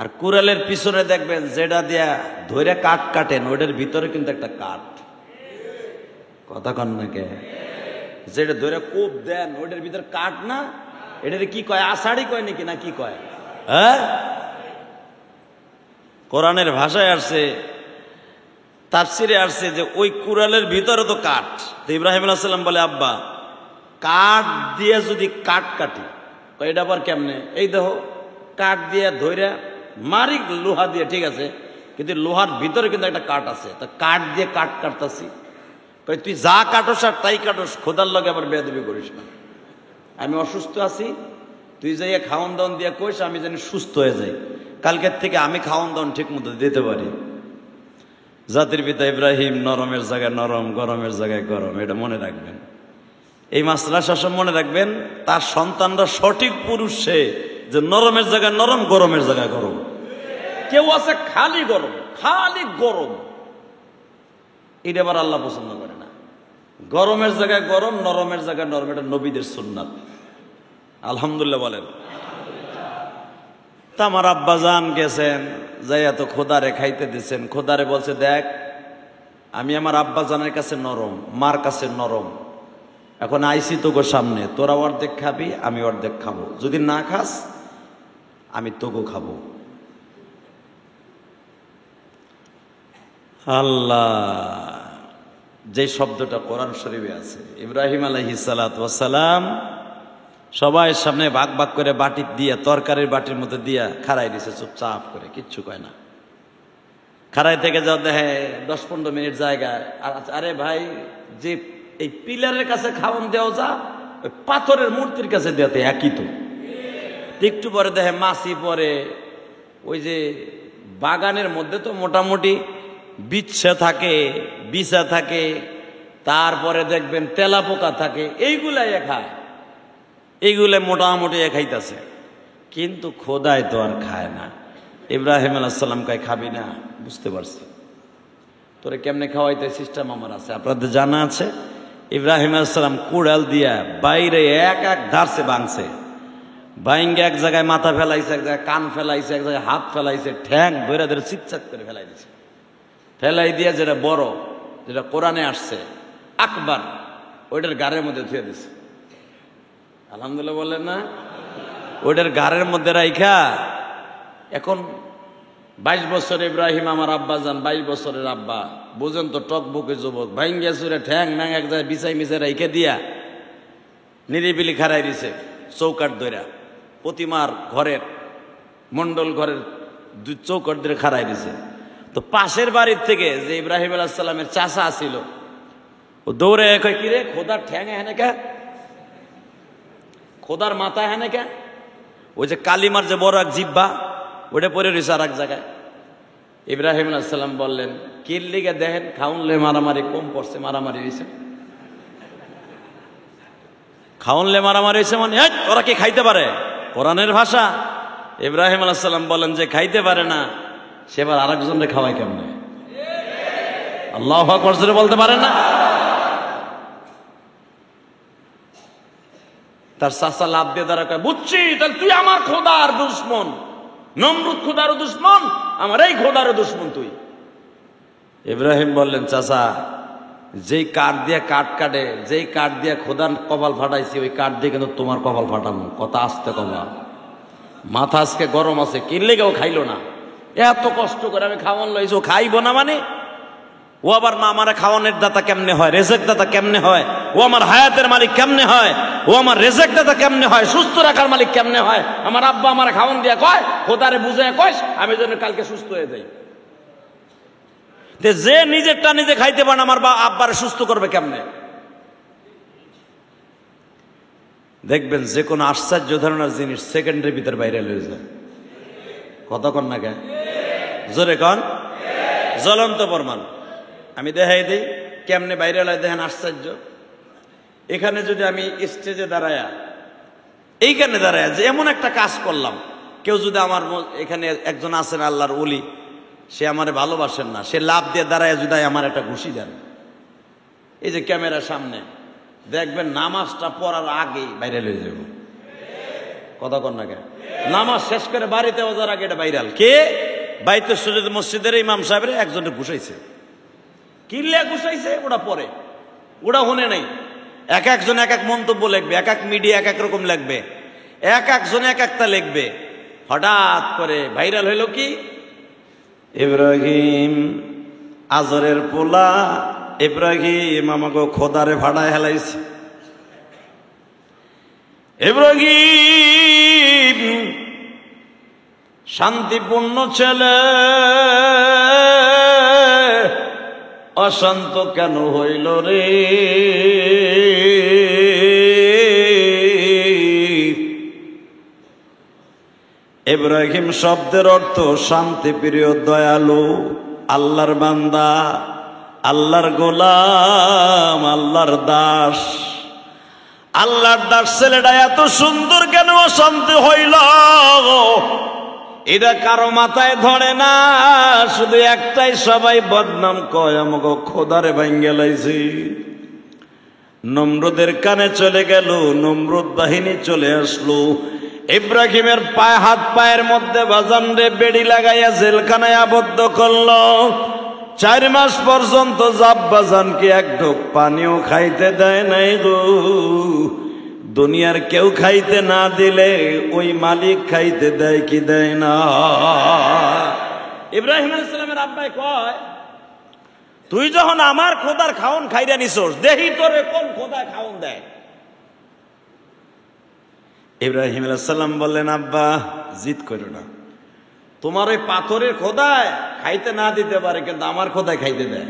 Speaker 1: আর কুড়ালের পিছনে দেখবেন যেটা দিয়া ধরে কাঠ কাটেন ওইটার ভিতরে কিন্তু একটা কাঠ, কথা কন নাকি? যেটা ধরে কোপ দেন ওইটার ভিতরে কাঠ না, এটার কি কয়? আষাঢ়ি কয় নাকি, না কি কয়? হ্যাঁ, কোরআনের ভাষায় আসছে, তাফসিরে আসছে যে ওই কুড়ালের ভিতরে তো কাঠ। তো ইব্রাহিম আলাইহিস সালাম বলে, আব্বা কাঠ দিয়ে যদি কাঠ কাটি, এটা আবার কেমনে? এই দেখো কাঠ দিয়ে ধরে মারি লোহা দিয়ে, ঠিক আছে, কিন্তু লোহার ভিতরে কিন্তু একটা কাঠ আছে, তা কাঠ দিয়ে কাঠ কাটতাছি। তুই যা কাটোস আর তাই কাটোস, খোদার লগে আবার বেয়াদবি করিস না। আমি অসুস্থ আছি, তুই যাইয়া খাওয়ান দাওয়ান দিয়ে কইস আমি যেন সুস্থ হয়ে যাই, কালকের থেকে আমি খাওয়ান দাওয়ান ঠিক মতো দিতে পারি। জাতির পিতা ইব্রাহিম নরমের জায়গায় নরম, গরমের জায়গায় গরম, এটা মনে রাখবেন। এই মাসলা সবসময় মনে রাখবেন, তার সন্তানরা সঠিক পুরুষ সে যে নরমের জায়গায় নরম, গরমের জায়গায় গরম। কেউ আছে খালি গরম, খালি গরম, এটা আবার আল্লাহ পছন্দ করে না। গরমের জায়গায় গরম, নরমের জায়গায় নরম, এটা নবীদের সুন্নাত। আলহামদুলিল্লাহ বলেন। তা আমার আব্বা জান গেছেন, যাই এত খোদারে খাইতে দিচ্ছেন, খোদারে বলছে, দেখ আমি আমার আব্বা জানের কাছে নরম, মার কাছে নরম, এখন আইসি তোগো সামনে, তোরা অর্ধেক খাবি, আমি অর্ধেক খাবো, যদি না খাস আমি তোগো খাবো। আল্লাহ যে শব্দটা কোরআন শরীফে আছে, ইব্রাহিম আলাইহিস সালাতু ওয়াস সালাম সবাই সামনে ভাগ ভাগ করে বাটি দিয়া, তরকারির বাটির মধ্যে দিয়া খাড়াই দিছে চুপচাপ করে, কিচ্ছু কয় না। খাড়াই থেকে যাও দেখে 10-15 মিনিট জায়গায়, আরে ভাই যে এই পিলারের কাছে খাওয়ান দেওয়া যা, ওই পাথরের মূর্তির কাছে দেওয়াতে একই তো। একটু পরে দেখে মাছি পরে, ওই যে বাগানের মধ্যে তো মোটামুটি বিচ্ছা থাকে, বিছা থাকে, তারপরে দেখবেন তেলা পোকা থাকে, এইগুলাই খায়, এইগুলাই মোটামুটি খাইতেছে, কিন্তু খোদায় তো আর খায় না। ইব্রাহিম আলাইহিস সালাম কয়, খাবি না? বুঝতে পারছি, তোরে কেমনে খাওয়াইতে সিস্টেম আমার আছে, আপনাদের জানা আছে। ইব্রাহিম আলাইহিস সালাম কুড়াল দিয়া বাইরে এক এক ধারছে ভাঙছে, ভাঙ্গে এক জায়গায় মাথা ফেলাইছে, এক জায়গায় কান ফেলাইছে, এক জায়গায় হাত ফেলাইছে, ঠ্যাং ধরে ধরে চিৎচাত করে ফেলাই দিছে। ফেলাই দিয়ে যেটা বড়, যেটা কোরআনে আসছে আকবার, ওইটার গাড়ের মধ্যে ধুয়ে দিছে। আলহামদুলিল্লাহ বলেন না? ওইটার গাড়ের মধ্যে রাইখা, এখন 22 বছর ইব্রাহিম আমার আব্বা যান, 22 বছরের আব্বা, বুঝেন তো, টকবুকে যুবক, ভাঙ্গে চুরে ঠ্যাং ম্যাং এক জায়গায় বিছাই মিছাই রাইখে দিয়া নিরিবিলি খারাই দিছে চৌকাট ধইরা, প্রতিমার ঘরের, মন্ডল ঘরের চৌকাট ধরে খারাই দিছে। তো পাশের বাড়ির থেকে যে ইব্রাহিম আলাইহিস সালামের চাচা ছিল, ও দৌড়ে কয়, কিরে খোদার ঠ্যাং এখানে কে, খোদার মাথা এখানে কে? ওই যে কালিমার যে বড় এক জিব্বা, ওটা পরে রয়েছে আর এক জায়গায়। ইব্রাহিম আলাইহিস সালাম বললেন, কির লিগে দেখেন খাউনলে মারামারি কম পড়ছে, মারামারি হয়েছে, খাউনলে মারামারি হয়েছে, মানে ওরা কি খাইতে পারে? কোরআনের ভাষা। ইব্রাহিম আলাইহিস সালাম বলেন, যে খাইতে পারে না সে এবার আরেকজনকে খাওয়াই কেমনে? আল্লাহু আকবার জোরে বলতে পারে না? তার চাচা লাভ দিয়ে দাঁড়া কয়, বুঝছি তাহলে তুই আমার খোদার দুশ্মন, নমরুদ খোদারও দুশ্মন, আমার এই খোদারও দুশ্মন তুই। ইব্রাহিম বললেন, চাচা যেই কাঠ দিয়ে কাঠ কাটে, যেই কাঠ দিয়ে খোদার কপাল ফাটাইছি, ওই কাঠ দিয়ে কিন্তু তোমার কপাল ফাটানো, কথা আসতে কবা, মাথা আজকে গরম আছে, কিনলে কেউ খাইলো না, এত কষ্ট করে আমি খাওয়ান লইছি, ও খাইব না মানে? ও আবার না আমার খাওয়ানোর দাতা কেমনে হয়, রেজেক দাতা কেমনে হয়, ও আমার হায়াতের মালিক কেমনে হয়, ও আমার রেজেক দাতা কেমনে হয়, সুস্থ রাখার মালিক কেমনে হয়? আমার আব্বা আমার খাওয়ান দিয়া কয়, খোদারে বুঝে কয় আমি যেন কালকে সুস্থ হয়ে যাই। যে নিজেরটা নিজে খাইতে পারে, আমার আব্বারে সুস্থ করবে কেমনে? দেখবেন যে কোনো আশ্চর্য ধরনের জিনিস সেকেন্ডের ভিতর বাইরে লয়ে যায়, কথা কন না কেন? জোরে কন। জ্বলন্ত প্রমাণ আমি দেখাই দিই কেমনে বাইরে লয়, দেখেন আশ্চর্য। এখানে যদি আমি স্টেজে দাঁড়ায়া, এইখানে দাঁড়ায়া যে এমন একটা কাজ করলাম, কেউ যদি আমার, এখানে একজন আছেন আল্লাহর ওলি, সে আমারে ভালোবাসেন না, সে লাভ দিয়ে দাঁড়ায় যদি আমার একটা ঘুষি দেন, এই যে ক্যামেরার সামনে, দেখবেন নামাজটা পড়ার আগেই বাইরে লয়ে যাব, কথা কন না কেন? নামাজ শেষ করে বাড়িতে যাওয়ার আগে এটা ভাইরাল। কে? বাইতুল সুজুদ মসজিদের ইমাম সাহেবের একজনে ঘুষাইছে। কিল্লে ঘুষাইছে ওটা পরে, ওটা শুনে নাই। এক একজন এক এক মন্তব্য লিখবে, এক এক মিডিয়া এক এক রকম লিখবে, এক একজন এক একটা লিখবে। হঠাৎ করে ভাইরাল হইল কি, ইব্রাহিম আজরের পোলা ইব্রাহিম আমাকে খোদারে ভাড়ায় হেলাইছে। ইব্রাহিম শান্তিপূর্ণ ছেলে, অশান্ত কেন হইল রে? ইব্রাহিম শব্দের অর্থ শান্তিপ্রিয়, দয়ালু, আল্লাহর বান্দা, আল্লাহর গোলাম, আল্লাহর দাস। আল্লাহর দাস ছেলেটা এত সুন্দর কেন অশান্তি হইল? এটা কারো মাথায় ধরে না, শুধু একটাই, সবাই বদনাম কয় আমাকে খোদারে ভাঙ্গে লাইছে। নমরুদের কানে চলে গেল, নমরুদ বাহিনী চলে আসলো। ইব্রাহিমের পায়ে হাত পায়ের মধ্যে বাজান রে বেড়ি লাগাইয়া জেলখানায় আবদ্ধ করলো। 4 মাস পর্যন্ত জাব বাজানকে এক ঢোক পানিও খাইতে দেয় নাই গো। দুনিয়ার কেউ খাইতে না দিলে ওই মালিক খাইতে দেয় কি দেয় না? ইব্রাহিম আলাইহিস সালামের আব্বাই কয়, তুই যখন আমার খোদার খাওন খাইরা নিছস, দেখি তোরে কোন খোদায় খাওন দেয়। ইব্রাহিম আলাইহিস সালাম বললেন, আব্বা জিদ করো না, তোমার ওই পাথরের খোদায় খাইতে না দিতে পারে, কিন্তু আমার খোদায় খাইতে দেয়।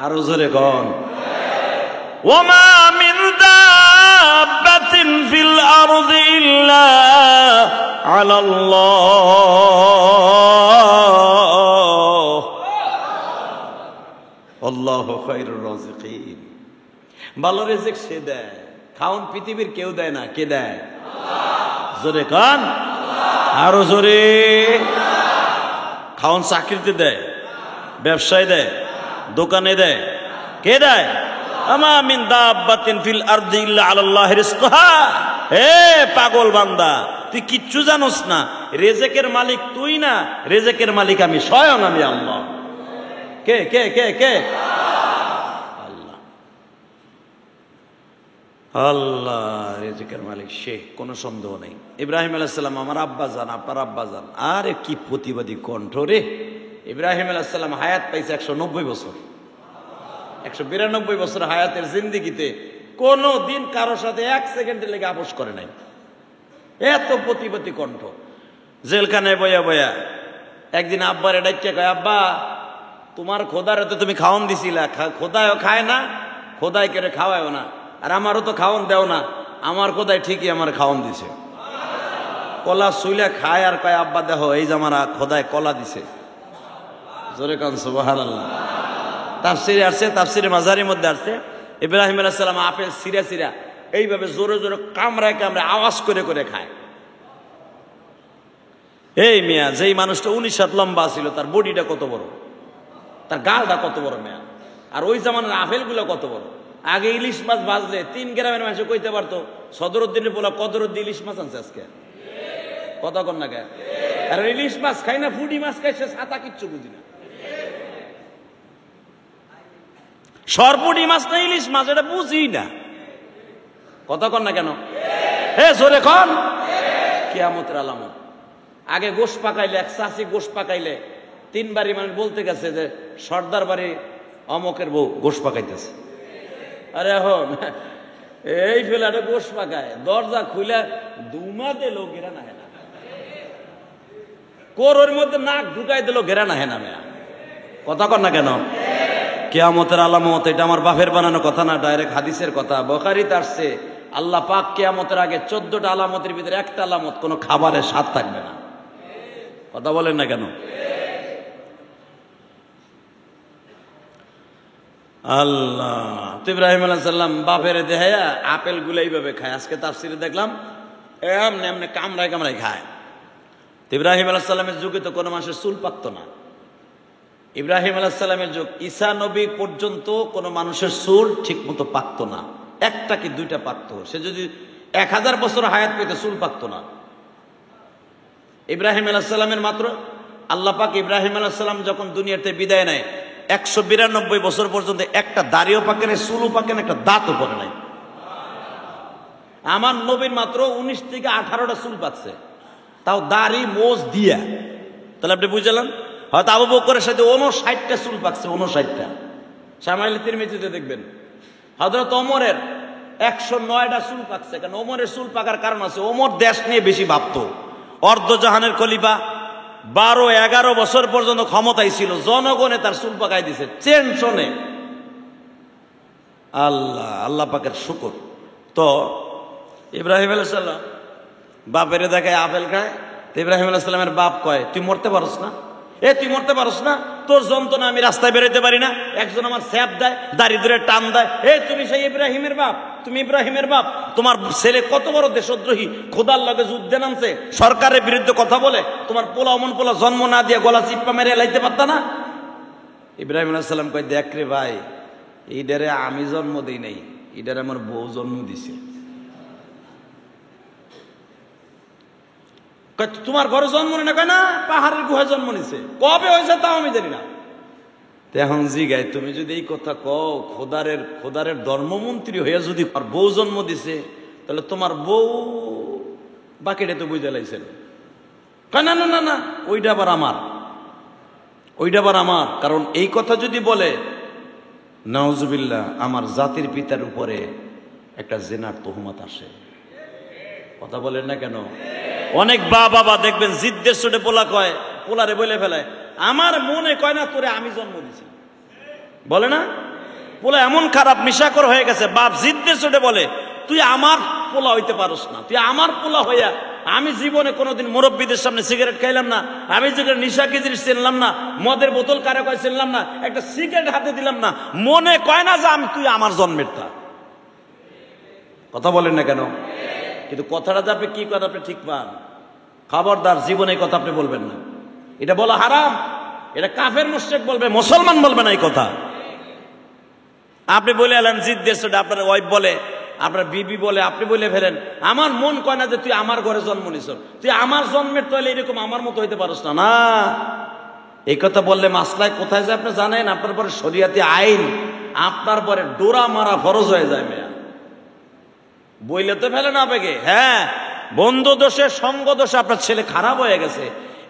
Speaker 1: আরো জোরে কোন, ওমা মিন দাব্বাতিন ফিল আরদি ইল্লা আলাল্লাহ, আল্লাহু খায়রুর রাযিকিন। ভালো রিজিক সে দেয়, খাওন পৃথিবীর কেউ দেয় না। কে দেয়? আল্লাহ। জোরে কান, আরো জোরে। খাওন চাকরিতে দেয়, ব্যবসায় দেয়, দোকানে দেয়। কে দেয়? আমা মিন দাব্বাতিন ফিল আরদি ইল্লা আলাল্লাহি রিজকুহা। হে পাগল বান্দা, তুই কিচ্ছু জানোস না, রিজিকের মালিক তুই না, রিজিকের মালিক আমি স্বয়ং, আমি আল্লাহ। কে কে কে কে? আল্লাহ। আল্লাহ রিজিকের মালিক, সে কোনো সন্দেহ নেই। ইব্রাহিম আলাইহিস সালাম আমার আব্বা জান, আপনার আব্বা জান। আরে কি প্রতিবাদী কণ্ঠ রে! ইব্রাহিম আলাইহিস সালাম হায়াত পাইছে 190 বছর। 192 বছর হায়াতের জিন্দিগিতে কোনো দিন কারো সাথে 1 সেকেন্ডের লেগে আপোষ করে নাই। এত প্রতিবাদী কণ্ঠ। জেলখানায় বয়া বয়া একদিন আব্বারে ডাইকে কয়, আব্বা তোমার খোদারে তো তুমি খাওয়ান দিছিলা, খোদায়ও খায় না, খোদাই করে খাওয়ায়ও না, আর আমারও তো খাওয়ান দেও না। আমার খোদাই ঠিকই আমার খাওয়ান দিছে। কলা শুইলে খায় আর কয়, আব্বা দেখো এই যে আমার খোদায় কলা দিছে। জোরে কান সুবহানাল্লাহ। তাফসিরে আসছে, তাফসিরে মাজারির মধ্যে আসছে, ইব্রাহিম আলাইহিস সালাম আপেল সিরা সিরা এইভাবে জোরে জোরে কামড়ায় কামড়ায় আওয়াজ করে করে খায়। এই মিয়া, যেই মানুষটা 19 হাত লম্বা ছিল, তার বডিটা কত বড়, তার গালটা কত বড় মিয়া, আর ওই জামানের আপেলগুলো কত বড়। আগে ইলিশ মাছ বাজলে 3 গ্রামের মানুষ কইতে পারতো সদরুদ্দিনের পোলা কদরুদ্দিন ইলিশ মাছ আনছে আজকে। কত কন না কে? আর ইলিশ মাছ খাই না, ফুডি মাছ খাই, সে ছাতা কিচ্ছু বুঝি না। সরপুটি মাছ না ইলিশ মাছ, এটা বুঝি না। কথা কন না কেন? হে জোরে কন। কিয়ামতের আলামত। আগে গোশ পাকাইলে, এক চাষি গোশ পাকাইলে 3 বাড়ি মানুষ বলতে গেছে যে সর্দার বাড়ি অমকের বউ গোশ পাকাইতেছে। আরে এখন এই ফেলাটা গোশ পাকায়, দরজা খুলে দুমা দিল ঘেরা না হেনা, কোরের মধ্যে নাক ঢুকাই দিল ঘেরা না হেনা মেয়া। কথা কন না কেন? কিয়ামতের আলামত। এটা আমার বাপের বানানো কথা না, ডাইরেক্ট হাদিসের কথা। বুখারীতে আসছে, আল্লাহ পাক কিয়ামতের আগে 14টা আলামতের ভিতরে একটা আলামত, কোনো খাবারের স্বাদ থাকবে না। কথা বলেন না কেন? আল্লাহ। ইব্রাহিম আলাইহিস সালাম বাপের দেহায়া আপেল গুলো এইভাবে খায়। আজকে তাফসিরে দেখলাম এমনি এমনি কামড়ায় কামড়ায় খায়। ইব্রাহিম আলাইহিস সালামের যুগে তো কোনো মানুষের চুল পাকতো না। ইব্রাহিম আলাইহিস সালামের যুগ, ঈসা নবী পর্যন্ত কোনো মানুষের চুল ঠিক মতো পাকতো না, একটা কি দুইটা পাকতো। সে যদি 1000 বছর হায়াত পেতে চুল পাকতো না। ইব্রাহিম আলাইহিস সালামের মাত্র আল্লাহ পাক ইব্রাহিম আলাইহিস সালাম যখন দুনিয়াতে বিদায় নেয় 192 বছর পর্যন্ত একটা দাড়িও পাকে নাই, চুলও পাকে না, একটা দাঁতও পড়ে নাই। আমার নবীর মাত্র 19 থেকে 18টা চুল পাকছে, তাও দাড়ি মোজ দিয়া। তাহলে আপনি বুঝলেন, হয়তো আবু বকরের সাথে 59টা চুল পাকছে, 59টা। শামাইলে তিরমিজিতে দেখবেন হযরত ওমরের 109টা চুল পাকছে। কারণ ওমরের চুল পাকার কারণ আছে, ওমর দেশ নিয়ে বেশি ভাবতো। অর্ধজাহানের খলিফা, 12-11 বছর পর্যন্ত ক্ষমতায় ছিল, জনগণে তার চুল পাকাই দিছে টেনশনে। আল্লাহ পাকের শুকর। তো ইব্রাহিম আলাইহিস সালাম বাপেরে দেখায় আপেল খায়, তো ইব্রাহিম আলাইহিস সালামের বাপ কয়, তুই মরতে পারস না? তুই মরতে পারস না? তোর যন্ত্রণা আমি রাস্তায় বেরোতে পারি না, একজন আমার স্যাপ দেয়, দাড়ি ধরে টান দেয়। তুমি সেই ইব্রাহিমের বাপ, তুমি ইব্রাহিমের বাপ। তোমার ছেলে কত বড় দেশদ্রোহী, খোদার লগে যুদ্ধে নামছে, সরকারের বিরুদ্ধে কথা বলে, তোমার পোলা অমন পোলা জন্ম না দিয়ে গলা চিপ্পা মেরে লাইতে পারত না? ইব্রাহিম আলাইহিস সালাম কয়, দেখ রে ভাই, এইটারে আমি জন্ম দিই নাই, এটারে আমার বউ জন্ম দিছে। তোমার ঘরে জন্ম নেই না? কয় না, পাহাড়ের গুহায় জন্ম নিছে। কবে হয়েছে তাও আমি জানি না। এখন জিগাই, তুমি যদি এই কথা কও, খোদারের ধর্মমন্ত্রী হইয়া যদি বউ জন্ম দিছে, তাহলে তোমার বউ বাকিটা তো বুঝে লাইছেন। না না না না, ওইটা আবার আমার, ওইটা আবার আমার। কারণ এই কথা যদি বলে, নাউজুবিল্লাহ, আমার জাতির পিতার উপরে একটা জেনার তহমত আসে। কথা বলেন না কেন? অনেক বাবা দেখবেন জিদ্দের চোটে পোলা কয়, পোলারে বলে ফেলায়, আমার মনে কয় না তোরে আমি জন্ম দিছি, বলে না? পোলা এমন খারাপ মিশাকর হয়ে গেছে, বাপ জিদ্দের চোটে বলে, তুই আমার পোলা হইতে পারস না, তুই আমার পোলা হইয়া আমি জীবনে কোনোদিন মুরব্বীদের সামনে সিগারেট খাইলাম না, আমি যেখানে নিশা কি জিনিস চিনলাম না, মদের বোতল কারে কয় চিনলাম না, একটা সিগারেট হাতে দিলাম না, মনে কয় না যে তুই আমার জন্মের তা। কথা বলেন না কেন? কিন্তু কথাটা যে আপনি কি কথা আপনি ঠিক পান, খবরদার জীবনে এই কথা আপনি বলবেন না। এটা বলা হারাম, এটা কাফের মুশরিক বলবে, মুসলমান বলবে না এই কথা। আপনি বলে এলেন জিদ দেশ, আপনার ওয়াইফ বলে, আপনার বিবি বলে, আপনি বলে ফেলেন, আমার মন কয় না যে তুই আমার ঘরে জন্ম নিছ, তুই আমার জন্মের তৈলে এরকম আমার মতো হইতে পারস না। না, এই কথা বললে মাসলায় কোথায় যায় আপনি জানেন? আপনার পরে শরিয়াতি আইন, আপনার পরে ডোরা মারা ফরজ হয়ে যায়। মেয়া বইলে তো ফেলে না আবেগে। হ্যাঁ, বন্ধু দোষে, সঙ্গ দোষে আপনার ছেলে খারাপ হয়ে গেছে,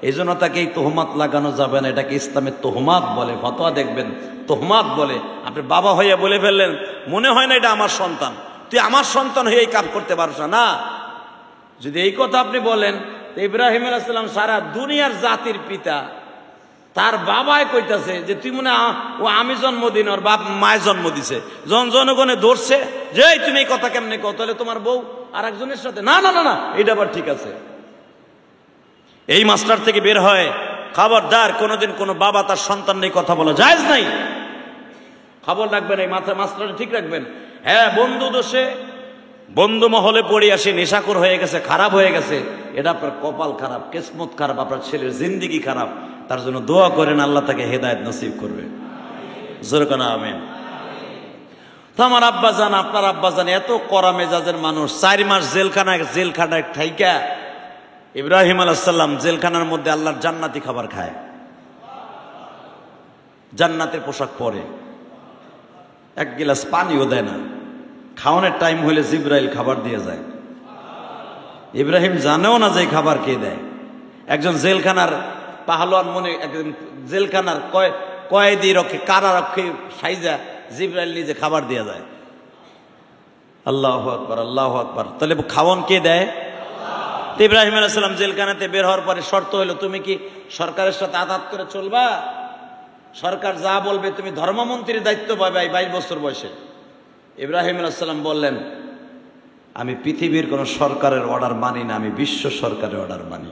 Speaker 1: এই জন্য তাকে এই তোহমাত লাগানো যাবে না। এটাকে ইসলামের তোহমাত বলে, ফতোয়া দেখবেন তোহমাত বলে। আপনি বাবা হইয়া বলে ফেললেন, মনে হয় না এটা আমার সন্তান, তুই আমার সন্তান হয়ে এই কাজ করতে পারছ না। যদি এই কথা আপনি বলেন, ইব্রাহিম আলাইহিস সালাম সারা দুনিয়ার জাতির পিতা, তার বাবাই কইতাছে যে তুই মনে ও আমি জন্ম দিন, ওর বাপ মায়ের জন্ম দিছে। জনগণে ধরছে যে তুমি এই কথা কেমনে কও, তাহলে তোমার বউ আর একজনের সাথে, না না না না, এটা আবার ঠিক আছে। এই মাস্টার থেকে বের হয়, খবরদার কোনোদিন কোনো বাবা তার সন্তান নিয়ে কথা বলা জায়েজ নাই। খবর রাখবেন, এই মাথা মাস্টার ঠিক রাখবেন। হ্যাঁ, বন্ধু দোষে, বন্ধু মহলে পড়ে আসে, নেশাখোর হয়ে গেছে, খারাপ হয়ে গেছে, এটা আপনার কপাল খারাপ, কিসমত খারাপ, আপনার ছেলের জিন্দেগি খারাপ। তার জন্য দোয়া করেন, আল্লাহ তাকে হেদায়েত নসিব করবে। জোরে কোন আমিন। তো আমার আব্বা জান, আপনার আব্বা জান এত কড়া মেজাজের মানুষ, 4 মাস জেলখানায় ঠাইকা ইব্রাহিম আলাইহিস সালাম জেলখানার মধ্যে আল্লাহর জান্নাতি খাবার খায়, জান্নাতের পোশাক পরে, এক গিলাস পানিও দেয় না। খাওয়ানোর টাইম হলে জিবরাইল খাবার দিয়ে যায়। ইব্রাহিম জানেও না যে খাবার কে দেয়। একজন জেলখানার পাহলোয়ান, মনে একজন জেলখানার কয়েদি রক্ষে, কারারক্ষী সাইজা জিবরাইল নিজে খাবার দিয়ে যায়। আল্লাহু আকবার, আল্লাহু আকবার। তাহলে খাওয়ান কে দেয়? ইব্রাহিম আলাইহিস সালাম জেলখানাতে বের হওয়ার পরে শর্ত হলো, তুমি কি সরকারের সাথে আঘাত করে চলবা? সরকার যা বলবে তুমি ধর্মমন্ত্রীর দায়িত্ব পাবে 22 বছর বয়সে। ইব্রাহিম আলাইহিস সালাম বললেন, আমি পৃথিবীর কোন সরকারের অর্ডার মানি না, আমি বিশ্ব সরকারের অর্ডার মানি।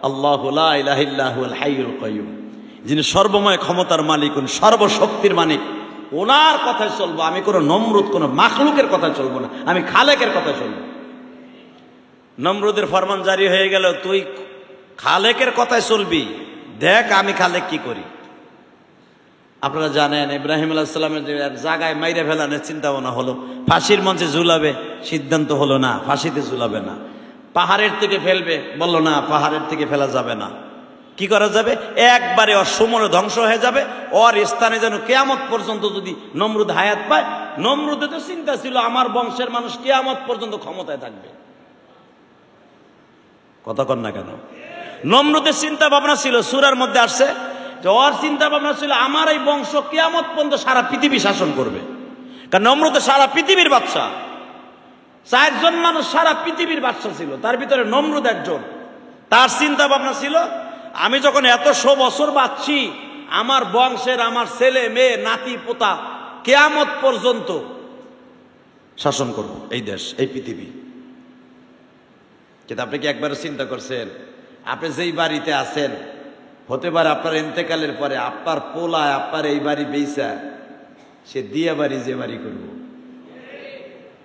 Speaker 1: আল্লাহু লা ইলাহা ইল্লা হুয়াল হাইয়ুল কাইয়ুম, যিনি সর্বময় ক্ষমতার মালিক, সর্বশক্তির মালিক, ওনার কথায় চলবো। আমি কোনো নমরুদ, কোনো মাখলুকের কথায় চলবো না, আমি খালেকের কথায় চলবো। নমরুদের ফরমান জারি হয়ে গেল, তুই খালেকের কথায় চলবি, দেখ আমি খালেক কি করি। আপনারা জানেন ইব্রাহিম আলাইহিস সালামের যে জায়গায় মাইরে ফেলানোর চিন্তা ভাবনা হলো, ফাঁসির মঞ্চে ঝুলাবে, সিদ্ধান্ত হলো না, ফাঁসিতে ঝুলাবে না, পাহাড়ের থেকে ফেলবে, বললো না, পাহাড়ের থেকে ফেলা যাবে না। কি করা যাবে? একবারে ওর সমরে ধ্বংস হয়ে যাবে, ওর স্থানে যেন কিয়ামত পর্যন্ত যদি নমরুদ হায়াত পায়। নমরুদের তো চিন্তা ছিল আমার বংশের মানুষ কিয়ামত পর্যন্ত ক্ষমতায় থাকবে। কথা কন না কেন? নমরুদের চিন্তা ভাবনা ছিল, সূরার মধ্যে আসছে যে ওর চিন্তা ভাবনা ছিল আমার এই বংশ কিয়ামত পর্যন্ত সারা পৃথিবী শাসন করবে। কারণ নমরুদ সারা পৃথিবীর বাদশা, 4 জন মানুষ সারা পৃথিবীর বাদশা ছিল, তার ভিতরে নমরুদ একজন। তার চিন্তা ভাবনা ছিল আমি যখন এত 100 বছর বাঁচছি, আমার বংশের আমার ছেলে মেয়ে নাতি পোতা কিয়ামত পর্যন্ত শাসন করব এই দেশ, এই পৃথিবী। কিন্তু আপনি কি একবার চিন্তা করছেন আপনি যেই বাড়িতে আছেন, হতে পারে আপনার ইন্তেকালের পরে আপনার পোলায় আপনার এই বাড়ি বেচা সে দিয়া বাড়ি যে বাড়ি করব?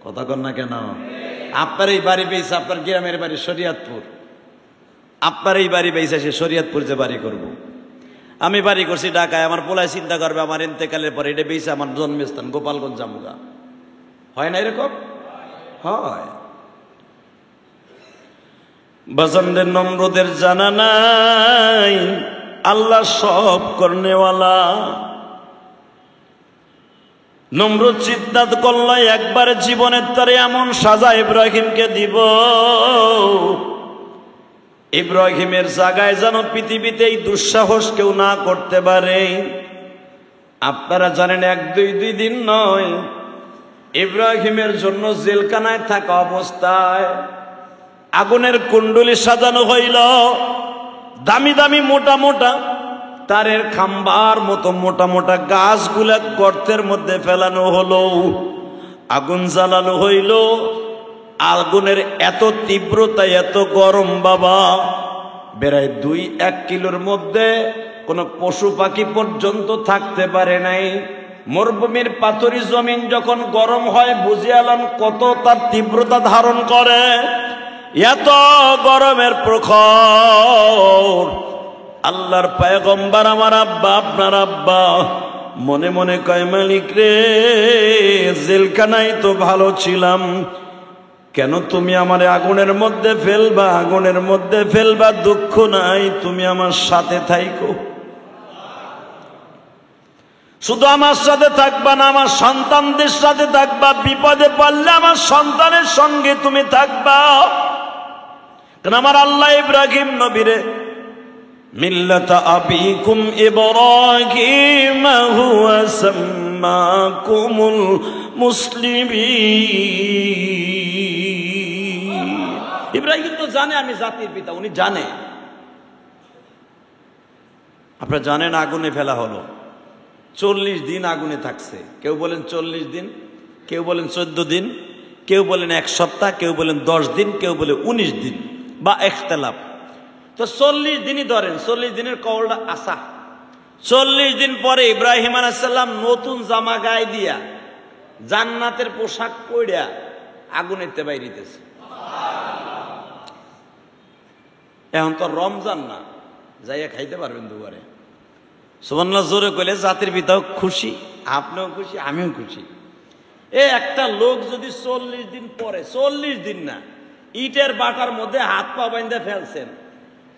Speaker 1: কথা কন না কেন? আপনার এই বাড়ি বেচা আপনার গ্রামের বাড়ি শরীয়তপুর, আপনার এই বাড়ি বেচা সে শরীয়তপুর যে বাড়ি করব। আমি বাড়ি করছি ঢাকায়, আমার পোলায় চিন্তা করবে আমার ইন্তেকালের পরে এটা বেচা আমার জন্মস্থান গোপালগঞ্জ জামুগা। হয় না এরকম? হয়। বাজানদের নমরুদের জানা নাই আল্লাহ সব করনেওয়ালা। নমরুদ সিদ্ধান্ত করলো একবার জীবনের তারে এমন সাজা ইব্রাহিমকে দিব, ইব্রাহিমের জায়গায় যেন পৃথিবীতে এই দুঃসাহস কেউ না করতে পারে। আপনারা জানেন 1-2 দিন নয়, ইব্রাহিমের জন্য জেলখানায় থাকা অবস্থায় আগুনের কুণ্ডলি সাজানো হইল, দামি দামি মোটা মোটা তারের খাম্বার মতো মোটা মোটা গাছগুলা গর্তের মধ্যে ফেলানো হলো, আগুন জ্বালানো হইল। আগুনের এত তীব্রতা, এত গরম বাবা, প্রায় 2-1 কিলোর মধ্যে কোনো পশু পাখি পর্যন্ত থাকতে পারে নাই। মরুভূমির পাথরি জমিন যখন গরম হয় বুঝিয়ালাম কত তার তীব্রতা ধারণ করে। এত গরমের প্রখর আল্লাহর পয়গম্বর আমার আব্বা, আপনার আব্বা মনে মনে কয় মালিক রে, জেলখানায় তো ভালো ছিলাম, কেন তুমি আমার আগুনের মধ্যে ফেলবা? আগুনের মধ্যে ফেলবা দুঃখ নাই, তুমি আমার সাথে থাইকো। শুধু আমার সাথে থাকবা না, আমার সন্তানদের সাথে থাকবা, বিপদে পড়লে আমার সন্তানের সঙ্গে তুমি থাকবা। কারণ আমার আল্লাহ ইব্রাহিম নবীরে মিল্লাতা আবিকুম ইব্রাহিম হুয়া সাম্মাকুমুল মুসলিমিন। ইব্রাহিম তো জানে আমি জাতির পিতা, উনি জানে। আপনারা জানেন আগুনে ফেলা হলো, 40 দিন আগুনে থাকছে। কেউ বলেন 40 দিন, কেউ বলেন 14 দিন, কেউ বলেন 1 সপ্তাহ, কেউ বলেন 10 দিন, কেউ বলে 19 দিন বা ইখতিলাফ। তো 40 দিনই ধরেন, 40 দিনের কওলটা আসা। 40 দিন পরে ইব্রাহিম আলাইহিস সালাম নতুন জামা গায়ে দিয়া জান্নাতের পোশাক পরিয়া আগুনেতে বাইরিতেছে। এখন তো রমজান না, যাইয়া খাইতে পারবেন দুবারে। সুবহানাল্লাহ জোরে কইলে জাতির পিতাও খুশি, আপনিও খুশি, আমিও খুশি। একটা লোক যদি 40 দিন পরে, 40 দিন না, ইটের বাটার মধ্যে হাত পা বাইন্ধে ফেলছেন,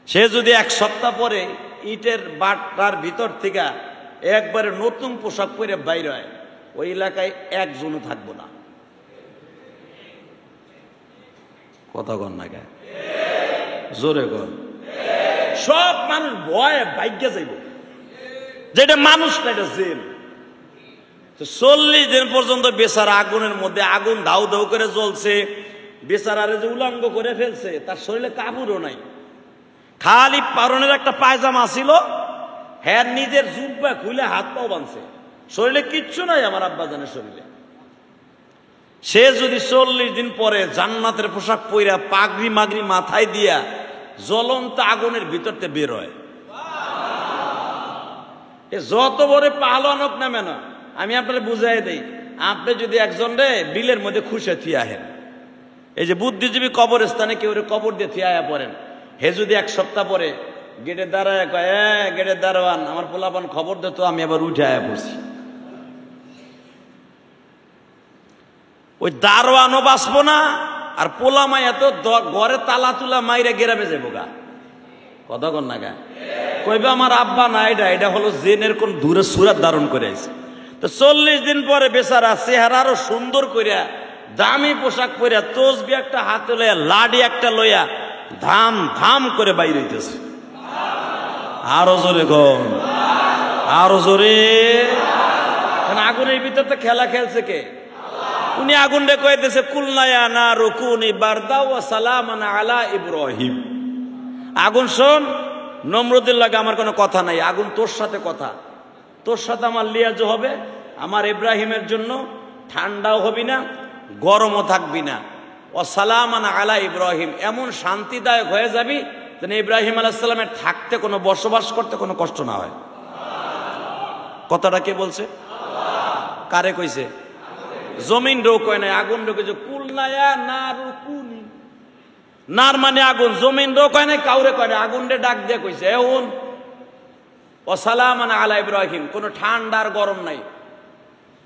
Speaker 1: সে যদি 1 সপ্তাহ পরে ইটের বাটার ভিতর থেকে একবারে নতুন পোশাক পরে বাইর হয়, ওই এলাকায় একজনও থাকবো না। কথা কন না কেন? জোরে কন। সব মানুষ ভয়ে ভাগ্যে যাইব, যেটা মানুষ না, এটা জেল। 40 দিন পর্যন্ত বেচারা আগুনের মধ্যে, আগুন ধাউ ধাউ করে জ্বলছে, বেচারারে যে উলঙ্গ করে ফেলছে, তার শরীরে কাপড়ও নাই, খালি পারনের একটা পায়জামা ছিল, হ্যাঁ নিজের জুব্বা খুলে হাত পাও বাঁধছে, শরীরে কিচ্ছু নাই আমার আব্বাজানের শরীরে। সে যদি 40 দিন পরে জান্নাতের পোশাক পইরা পাগড়ি মাগড়ি মাথায় দিয়া জ্বলন্ত আগুনের ভিতরতে বের হয়, যত বড় পাহলওয়ান হোক না মেনা, আমি আপনারা বুঝাই দেই, আপনি যদি একজন রে বিলের মধ্যে খুশে থিয়াহেন, এই যে বুদ্ধিজীবী কবরস্থানে কেউ কবর দিয়ে থিয়া পড়েন, হে যদি 1 সপ্তাহ পরে গেটে দাঁড়ায় কয়, গেটে দারোয়ান, আমার পোলাপান খবর দে তো, আমি আবার উঠে আয়া পড়ছি। ওই দারোয়ানও বাঁচবো না, আর পোলা মাই এত ঘরে তালা তুলা মাইরে গেরাবে যাবো গা। কথা কন না গা? কইবে আমার আব্বা না, এটা হলো জেনের কোন দূরে সুরাত ধারণ করে আছে। তো 40 দিন পরে বেচারা চেহারা আরো সুন্দর কইরা, দামি পোশাক পরিয়া, তসবি একটা হাতে লইয়া, লাডি একটা লইয়া ধাম ধাম করে বাইরে হইতেছে। আরো জোরে কন, আরো জোরে। আগুনের ভিতর তো খেলা খেলছে কে? উনি আগুন রে কইতেছে, কুলনায়া না রুকুনি বারদা ওয়া সালামান আলা ইব্রাহিম। আগুন শোন, নমরুদের লাগে আমার কোনো কথা নাই, আগুন তোর সাথে কথা, তোর সাথে আমার লিয়াজ হবে। আমার ইব্রাহিমের জন্য ঠান্ডাও হবি না, গরমও থাকবি না। ও সালামান আলা ইব্রাহিম, এমন শান্তিদায়ক হয়ে যাবি যেন ইব্রাহিম আলাইহিস সালামের থাকতে, কোনো বসবাস করতে কোনো কষ্ট না হয়। কথাটা কে বলছে? কারে কইছে? জমিন রো কয় নাই, আগুন রো কইছে। কুলনায়া না রুকুনি, নার মানে আগুন, জমিন রো কয় নাই, কাউরে কয় নাই, আগুন রে ডাক দিয়ে কইছে, এউন ও সালামান আলা ইব্রাহিম, কোনো ঠান্ডার গরম নাই।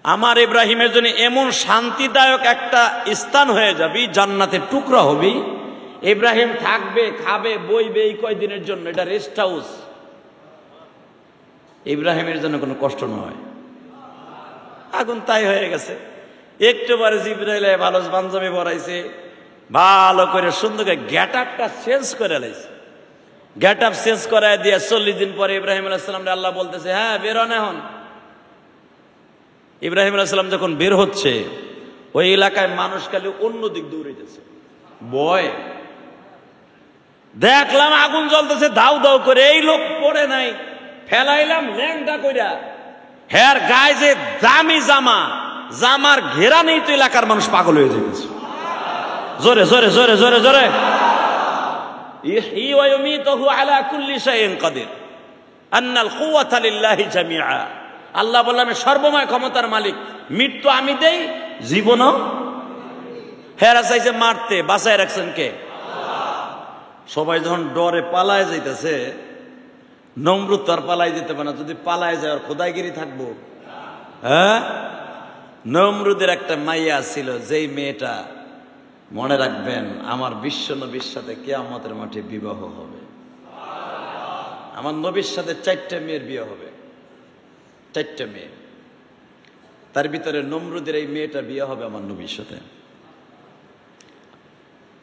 Speaker 1: আমার ইব্রাহিমের জন্য এমন শান্তিদায়ক একটা স্থান হয়ে যাবি, জান্নাতের টুকরা হবি। ইব্রাহিম থাকবে, খাবে, বইবে এই কয়দিনের জন্য, এটা রেস্ট হাউস। ইব্রাহিমের জন্য কোনো কষ্ট নয়। আগুন তাই হয়ে গেছে। একটুবারে জিবরাইল ভালো পাঞ্জাবি পরাইছে, ভালো করে সুন্দর করে গেট আপটা চেঞ্জ করে লাইছে। গেট আপ চেঞ্জ করায় দিয়ে 40 দিন পরে ইব্রাহিম আলাইহিস সালাম আল্লাহ বলতেছে, হ্যাঁ বের হন এখন। ইব্রাহিম আলাইহিস সালাম যখন বের হচ্ছে, ওই এলাকায় মানুষ খালি অন্য দিক দৌড়াইতেছে, ভয়। দেখলাম আগুন জ্বলতেছে দাউ দাউ করে, এই লোক পড়ে নাই, ফেলাইলাম ল্যাংটা কইরা। হের গায়ে যে দামি জামা, জামার ঘেরা নেই তো এলাকার মানুষ পাগল হয়ে যেতেছে। জোরে জোরে জোরে জোরে জোরে। ইহয়ি ওয়া ইউমীতুহু আলা কুল্লি শাইইন কাদির আন্নাল কুওয়াতা লিল্লাহি জামিআ। আল্লাহ বললেন আমি সর্বময় ক্ষমতার মালিক, মৃত্যু আমি দেই, জীবনও। হেরা চাইছে মারতে, বাঁচায় রাখছেন কে? সবাই যখন ডরে পালায় যাইতেছে, নমরুদ তো আর পালাই যেতে পারে না। যদি পালায় যায় আর খোদাইগিরি থাকবো? হ্যাঁ, নমরুদের একটা মাইয়া ছিল, যেই মেয়েটা, মনে রাখবেন, আমার বিশ্ব নবীর সাথে কিয়ামতের মাঠে বিবাহ হবে। আমার নবীর সাথে 4টা মেয়ের বিয়ে হবে, 4টা মেয়ে। তার ভিতরে নমরুদের এই মেয়েটা বিয়ে হবে আমার নবীর সাথে।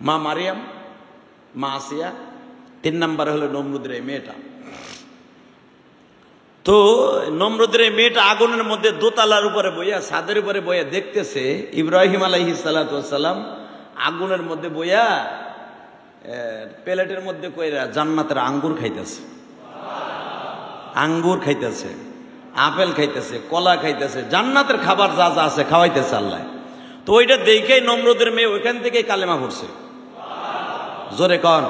Speaker 1: মা মারিয়াম, মা আসিয়া, 3 নম্বরে হলো নমরুদের এই মেয়েটা। তো নমরুদের এই মেয়েটা আগুনের মধ্যে দোতলার উপরে বইয়া, ছাদের উপরে বইয়া দেখতেছে ইব্রাহিম আলাইহিস সালাতু ওয়াস সালাম আগুনের মধ্যে বইয়া প্লেটের মধ্যে কইরা জান্নাতের আঙ্গুর খাইতেছে, আঙ্গুর খাইতেছে, আপেল খাইতেছে, কলা খাইতেছে, জান্নাতের খাবার যা যা আছে খাওয়াইতেছে আল্লাহ। তো ওইটা দেখেই নমরুদের মেয়ে ওইখান থেকেই কালেমা পড়ছে। জোরে কন,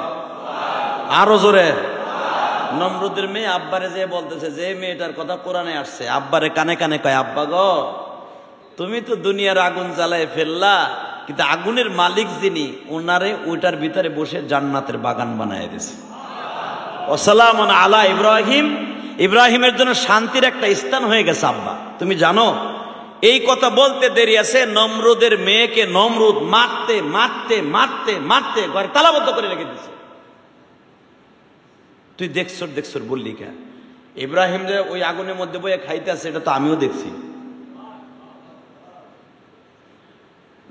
Speaker 1: আরো জোরে। নমরুদের মেয়ে আব্বারে যে বলতেছে, যে মেয়েটার কথা কোরআনে আসছে, আব্বারে কানে কানে কয়, আব্বা গো, তুমি তো দুনিয়ার আগুন জ্বালায় ফেললা, কিন্তু আগুনের মালিক যিনি, ওনারে ওইটার ভিতরে বসে জান্নাতের বাগান বানায় দিয়েছে। ওয়াসালামুন আলা ইব্রাহিম, ইব্রাহিমের জন্য শান্তির একটা স্থান হয়ে গেছে আব্বা। তুমি জানো, এই কথা বলতে দেরি আছে, নমরুদের মেয়েকে নমরুদ মারতে মারতে মারতে মারতে ঘরে তালাবদ্ধ করে রেখে দিয়েছে। তুই দেখছর বললি কেন? ইব্রাহিম যে ওই আগুনের মধ্যে বইয়ে খাইতে আছে, এটা তো আমিও দেখছি।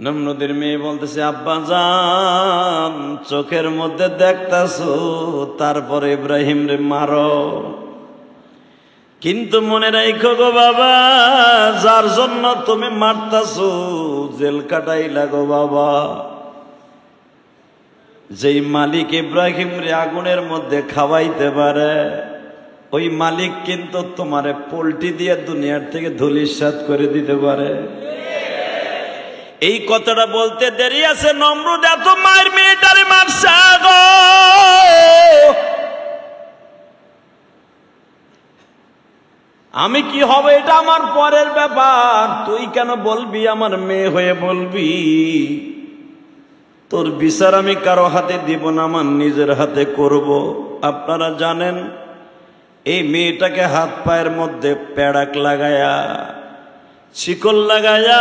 Speaker 1: নমরুদের মেয়ে বলতেছে, আব্বা জান, চোখের মধ্যে দেখতাছো, তারপরে ইব্রাহিম রে মারো, কিন্তু মনে রাখো গো বাবা, যার জন্য তুমি মারতাছো জেল কাটাইলা গো বাবা। যেই মালিক ইব্রাহিম রে আগুনের মধ্যে খাওয়াইতে পারে, ওই মালিক কিন্তু তোমারে পোল্টি দিয়ে দুনিয়ার থেকে ধূলিসাৎ করে দিতে পারে। এই কথাটা বলতে দেরি আছে, নমরুদ এত মায়ের মেয়েটারে মারছে গো। আমি কি হবে এটা আমার পরের ব্যাপার, তুই কেন বলবি? আমার মেয়ে হয়ে বলবি। তোর বিচার আমি কারো হাতে দিব না, আমার নিজের হাতে করব। আপনারা জানেন এই মেয়েটাকে হাত পায়ের মধ্যে প্যাড়াক লাগায়া, শিকল লাগায়া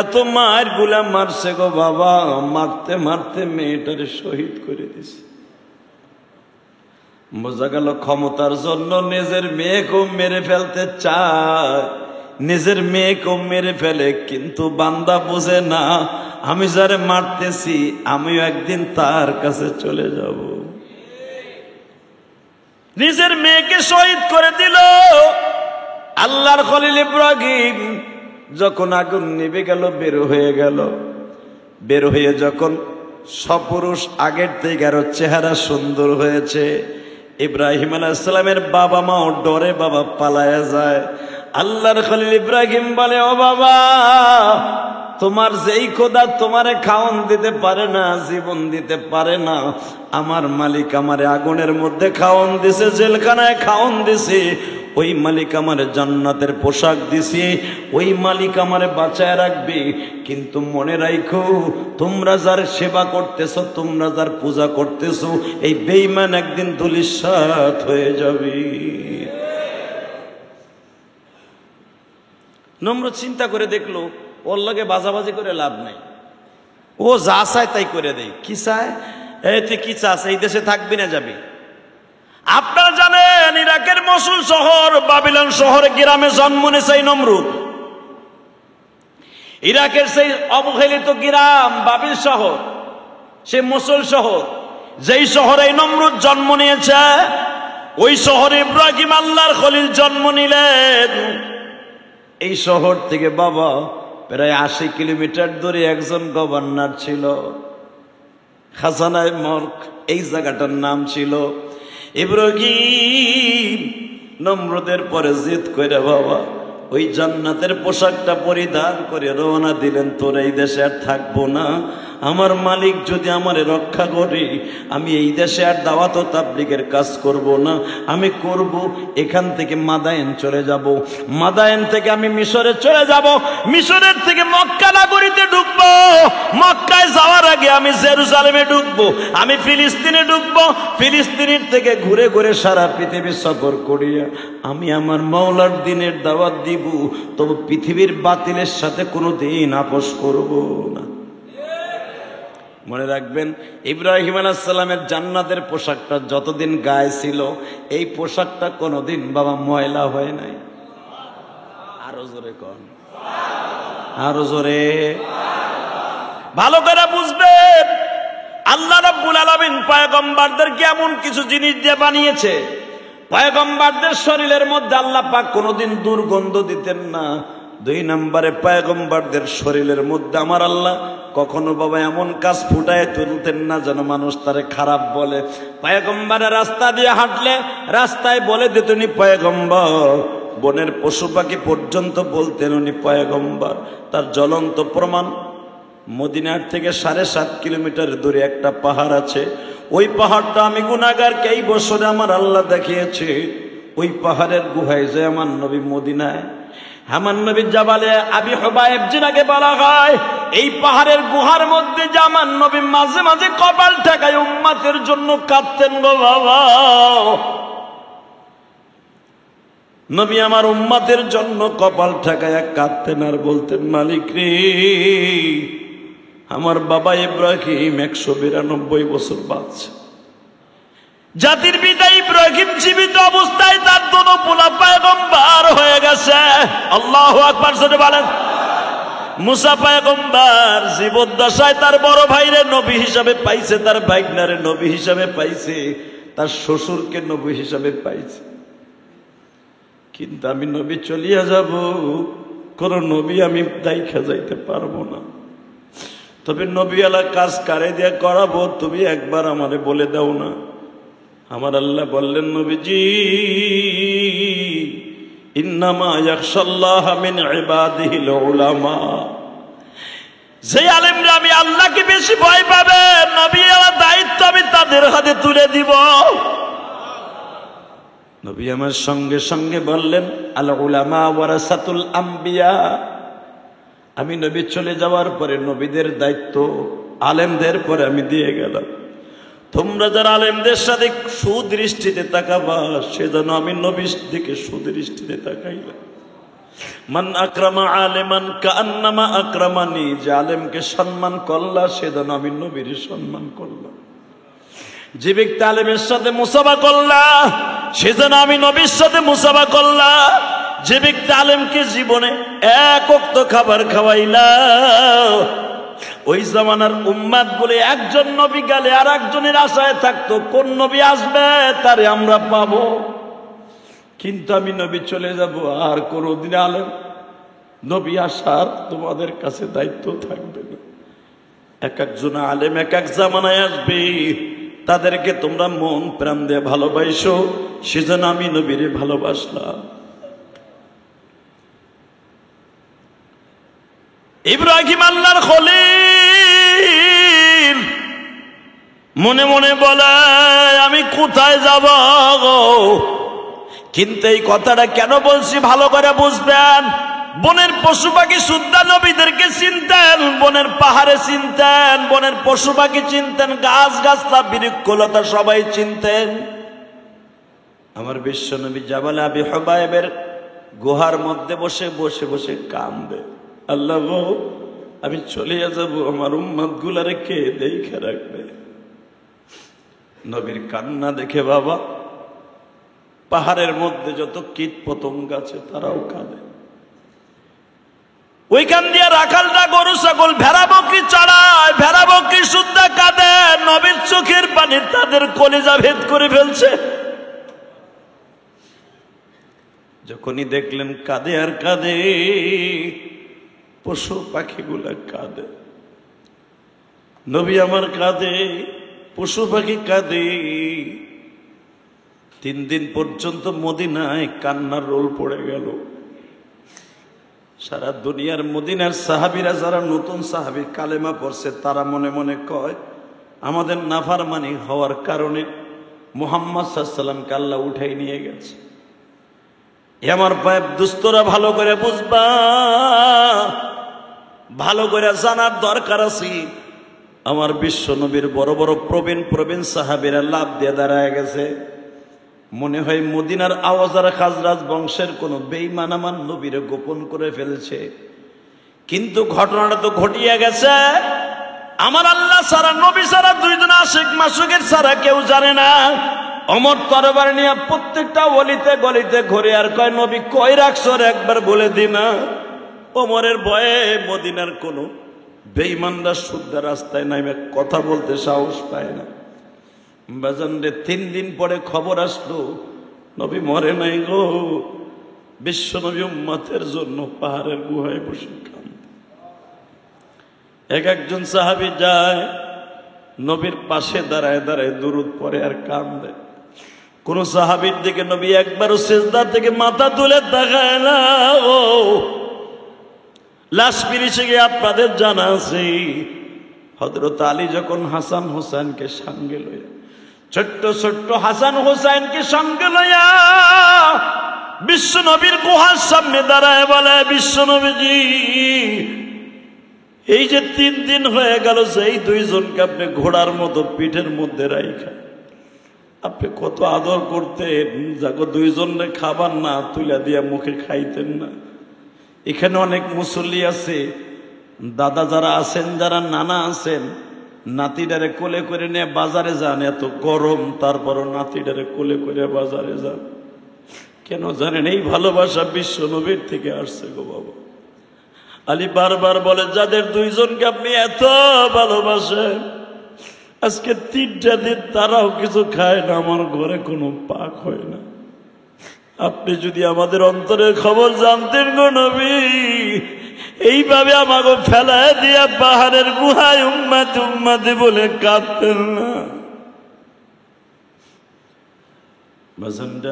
Speaker 1: এত মার গুলা মারছে গো বাবা, মারতে মারতে মেয়েটারে শহীদ করে দিছে। বোঝা গেল ক্ষমতার জন্য নিজের মেয়েকেও মেরে ফেলতে চায়, নিজের মেয়েকেও মেরে ফেলে, কিন্তু বান্দা বোঝে না আমি যারে মারতেছি আমিও একদিন তার কাছে চলে যাব। নিজের মেয়েকে শহীদ করে দিল। আল্লাহর খলিল ইব্রাহিম যখন আগুন নিভে গেল, বের হয়ে যখন সপুরুষ আগের থেকে আরো চেহারা সুন্দর হয়েছে, ইব্রাহিম আলাইহিস সালামের বাবা মাও ডরে বাবা পালায়া যায়। আল্লাহর খলিল ইব্রাহিম বলে, ও বাবা, তোমার যেই খোদা তোমারে খাওন দিতে পারে না, জীবন দিতে পারে না, আমার মালিক আমারে আগুনের মধ্যে খাওন দিছে, জেলখানায় খাওন দিছে, ওই মালিক আমারে জান্নাতের পোশাক দিছে, ওই মালিক আমারে বাঁচায় রাখবে। কিন্তু মনে রাখো, তোমরা যার সেবা করতেছো, তোমরা যার পূজা করতেছো, এই বেঈমান একদিন ধূলিসাৎ হয়ে যাবে। নমরুদ চিন্তা করে দেখলো ওর লগে বাজাবাজি করে লাভ নাই, ও যা চায় তাই করে দেয়। কি চায়? এই তুই কি চাস, এই দেশে থাকবি না যাবি? আপনারা জানেন ইরাকের মসুল শহর, বাবিলন শহরে গ্রামে জন্ম নিয়েছে এই নমরুদ। ইরাকের সেই অবহেলিত গ্রাম বাবিল শহর, সেই মসুল শহর, যেই শহরে এই নমরুদ জন্ম নিয়েছে, ওই শহরে ইব্রাহিম আল্লাহর খলিল জন্ম নিলেন। এই শহর থেকে বাবা প্রায় 80 কিলোমিটার দূরে একজন গভর্নর ছিল, খাজানায় মর্ক এই জায়গাটার নাম ছিল। ইব্রাহিম নমরুদের পরে জিদ করে বাবা ওই জান্নাতের পোশাকটা পরিধান করে রওনা দিলেন, তোর এই দেশে আর থাকবো না, আমার মালিক যদি আমারে রক্ষা করে আমি এই দেশে আর দাওয়াত ও তাবলীগের কাজ করব না, আমি করব এখান থেকে মাদায়েন চলে যাব, মাদায়েন থেকে আমি মিশরে চলে যাব, মিশরের থেকে মক্কা নগরীতে ঢুকবো, মক্কায় যাওয়ার আগে আমি জেরুজালেমে ঢুকবো, আমি ফিলিস্তিনে ঢুকবো, ফিলিস্তিনের থেকে ঘুরে ঘুরে সারা পৃথিবী সফর করিয়া আমি আমার মাওলার দ্বীনের দাওয়াত দিব, তবে পৃথিবীর বাতিলের সাথে কোনো দিন আপোষ করব না। মনে রাখবেন, ইব্রাহিম আলাইহিস সালামের জান্নাতের পোশাকটা যতদিন গায়ে ছিল, এই পোশাকটা কোনোদিন বাবা ময়লা হয় নাই। আরো জোরে কোন, আরো জোরে। ভালো করে বুঝবেন, আল্লাহ রাব্বুল আলামিন পয়গম্বরদেরকে এমন কিছু জিনিস দিয়ে বানিয়েছে, পয়গম্বরদের শরীরের মধ্যে আল্লাহ পাক কোনোদিন দুর্গন্ধ দিতেন না। 2 নম্বরে পয়গম্বরদের শরীরের মধ্যে আমার আল্লাহ কখনো বাবা এমন কাজ ফুটায় তুলতেন না যেন মানুষ তারে খারাপ বলে। পয়গম্বরের রাস্তা দিয়ে হাঁটলে রাস্তায় বলে দিত উনি পয়গম্বর, বনের পশু পাখি পর্যন্ত বলতেন উনি পয়গম্বর। তার জ্বলন্ত প্রমাণ মদিনার থেকে 7.5 কিলোমিটার দূরে একটা পাহাড় আছে, ওই পাহাড়টা আমি গুনাহগারকে এই বছরে আমার আল্লাহ দেখিয়েছে। ওই পাহাড়ের গুহায় যে আমার নবী মদিনায়, আমার নবী জাবালে আবি হুবায়েব জিনাকে বলা হয়, এই পাহাড়ের গুহার মধ্যে যে আমার নবী মাঝে মাঝে কপাল ঠেকায় উম্মতের জন্য কাঁদতেন গো বাবা। নবী আমার উম্মতের জন্য কপাল ঠেকায় কাঁদতেন আর বলতেন, মালিক রে, আমার বাবা ইব্রাহিম 192 বছর বাঁচছে, জাতির পিতা ইব্রাহিম জীবিত অবস্থায় তার দোনো পোলা পয়গম্বর হয়ে গেছে। আল্লাহু আকবার জোরে বলেন। মুসা পয়গম্বর জীবদ্দশায় তার বড় ভাইরে নবী হিসাবে পাইছে, তার ভাইগনারে নবী হিসাবে পাইছে, তার শ্বশুরকে নবী হিসাবে পাইছে। কিন্তু আমি নবী চলিয়া যাব, কোন নবী আমি দেখা যাইতে পারবো না। তবে নবীওয়ালা কাজ কারে দিয়ে করাবো তুমি একবার আমারে বলে দাও না। আমার আল্লাহ বললেন, নবীজি, ইন্নামা ইয়াখশাল্লাহ মিন ইবাদিহিল উলামা, যে আলেমরা আমি আল্লাহকে বেশি ভয় পাবে, নবীওয়ালা দায়িত্ব আমি তাদের হাতে তুলে দিব। নবী আমার সঙ্গে সঙ্গে বললেন, আল উলামা ওয়ারাসাতুল আম্বিয়া, আমি নবী চলে যাওয়ার পরে নবীদের দায়িত্ব আলেমদের পরে আমি দিয়ে গেলাম। তোমরা যারা আলেমদের সাথে সুদৃষ্টিতে তাকাবা, সেজন্য আমি নবীর দিকে সুদৃষ্টিতে তাকাইলাম। মান আকরামা আলেমান কান্নামা আকরামানি, যে আলেমকে সম্মান করলা সেজন্য আমি নবীর সম্মান করলাম। যে ব্যক্তি আলেমের সাথে মুসাফা করলা সেজন্য আমি নবীর সাথে মুসাফা করলা। যে ব্যক্তি আলেমকে জীবনে এক ওয়াক্ত খাবার খাওয়াইলা, ওই জামানার উম্মাত বলে একজন নবী গেলে আর একজনের আশায় থাকতো কোন নবী আসবে তারে আমরা পাবো। কিন্তু আমি নবী চলে যাব, আর কোনদিন আলেম নবী আসার তোমাদের কাছে দায়িত্ব থাকবে না। এক একজন আলেম এক এক জামানায় আসবে, তাদেরকে তোমরা মন প্রাণ দিয়ে ভালোবাসো, সেজন্য আমি নবীরে ভালোবাসলাম। ইব্রাহিম আল্লাহর খলিল মনে মনে বলে আমি কোথায় যাব, কিন্তু এই কথাটা কেন বলছি ভালো করে বুঝবেন। বনের পশু পাখি সুদ্ধা নবীদেরকে চিনতেন, বনের পাহাড়ে চিনতেন, বনের পশু পাখি চিনতেন, গাছ গাছলা বৃক্ষলতা সবাই চিনতেন। আমার বিশ্ব নবী জাবালে আবি হুবাইবের গুহার মধ্যে বসে বসে বসে কান্দে, আল্লাহ গো আমি চলে যাব, আমার উম্মত গুলারে কে দেখে রাখবে। নবীর কান্না দেখে বাবা পাহাড়ের মধ্যে যত কীট পতঙ্গ আছে তারাও কাঁদে। ওইখান দিয়ে রাখালটা গরু ছাগল ভেড়া বকরি চড়ায়, ভেড়া বকরি সুদ্ধা কাঁদে। নবীর চোখের পানি তাদের কলিজা ভেদ করে ফেলছে। যখনই দেখলেন কাঁদে আর কাঁদে, পশু পাখিগুলা কাঁদে, নবী আমার কাঁদে, পশু পাখি কাঁদে। 3 দিন পর্যন্ত মদিনায় কান্নার রোল পড়ে গেল। সারা দুনিয়ার মদিনার সাহাবীরা যারা নতুন সাহাবী কালেমা পড়ছে, তারা মনে মনে কয় আমাদের নাফরমানি হওয়ার কারণে মুহাম্মদ সাল্লাল্লাহু আলাইহি ওয়াসাল্লামকে আল্লাহ উঠাই নিয়ে গেছে। আমার পায়ে দুস্তরা ভালো করে বুঝবা, ভালো করে জানার দরকার আছে। আমার বিশ্ব নবীর বড় বড় প্রবীণ সাহাবীরা লাভ দিয়ে দাঁড়ায় গেছে। মনে হয় মদিনার আওয়াজ আর খাজরাজ বংশের কোন বেঈমান আমার নবীরে গোপন করে ফেলেছে। কিন্তু ঘটনাটা তো ঘটিয়ে গেছে। আমার আল্লাহ সারা, নবী সারা, 2 জন আশিক মাসুকের সারা কেউ জানে না। ওমর তরবারি নিয়ে প্রত্যেকটা অলিতে গলিতে ঘুরে আর কয় নবী কই রাখছো একবার বলে দিনা। ওমরের ভয়ে মদিনার কোন বেঈমানরা শুদ্ধ রাস্তায় নামে কথা বলতে সাহস পায় না। বাজান রে 3 দিন পরে খবর আসলো নবী মরে নাই গো। বিশ্ব নবী উম্মতের জন্য পাহাড়ের গুহায় বসে কাঁদে। একজন সাহাবী যায় নবীর পাশে দাঁড়ায় দাঁড়ায় দুরূদ পড়ে আর কাঁদে। কোন সাহাবীর দিকে নবী একবারও সিজদা থেকে মাথা তুলে তাকায় না। ও লাশ পিরিশে গিয়ে আপনাদের জানা আছে, হযরত আলী যখন হাসান হোসেনকে সঙ্গে লইয়া, ছোট্ট ছোট্ট হাসান হোসেনকে সঙ্গে লইয়া বিশ্ব নবীর গুহার সামনে দাঁড়ায় বলে, বিশ্ব নবীজি এই যে 3 দিন হয়ে গেল সেই 2 জনকে আপনি ঘোড়ার মতো পিঠের মধ্যে রাইখা আপনি কত আদর করতেন, যাকে 2 জনে খাবার না তুলে দিয়া মুখে খাইতেন না। এখানে অনেক মুসল্লি আছে, দাদা যারা আছেন, যারা নানা আছেন, নাতিটারে কোলে করে নিয়ে বাজারে যান, এত গরম তারপরও নাতিটারে কোলে করে বাজারে যান। কেন জানেন? এই ভালোবাসা বিশ্ব নবীর থেকে আসছে গো বাবা। আলী বারবার বলে, যাদের 2 জনকে আপনি এত ভালোবাসেন, আজকে 3টা দিন তারাও কিছু খায় না, আমার ঘরে কোনো পাক হয় না। আপনি যদি আমাদের অন্তরের খবর জানতেন গো নবী, এইভাবে আমাকে ফেলায় দিয়া পাহাড়ের গুহায় উম্মত উম্মতে বলে কাঁদতেন না।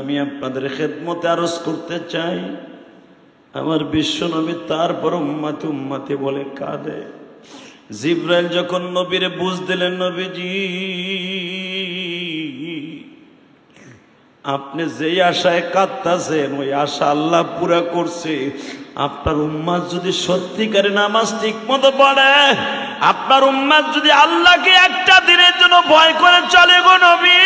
Speaker 1: আমি আপনাদের খেদমতে আরজ করতে চাই, আমার বিশ্ব নবী তারপর উম্মতে উম্মতে বলে কাঁদে। জিবরাইল যখন নবীরে বুঝ দিলেন, নবীজি আপনি যেই আশায় কাঁদতেছেন ওই আশা আল্লাহ পুরা করছে। আপনার উম্মাত যদি সত্যিকারে নামাজ ঠিক মতো পড়ে, আপনার উম্মাত যদি আল্লাহকে একটা দিনের জন্য ভয় করে চলে গো নবী,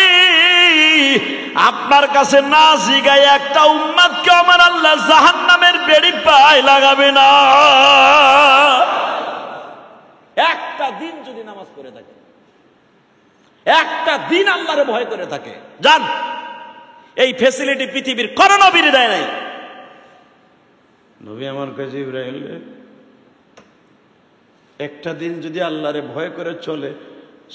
Speaker 1: আপনার কাছে না জিগায় একটা উম্মাতকে আমার আল্লাহ জাহান্নামের বেড়ি পায় লাগাবে না। একটা দিন যদি নামাজ পড়ে থাকে, একটা দিন আল্লাহরে ভয় করে থাকে, জান এই ফ্যাসিলিটি পৃথিবীর কোন নবীর দেয় নাই। নবী আমার কাছে ইব্রাহিম একটা দিন যদি আল্লাহরে ভয় করে চলে,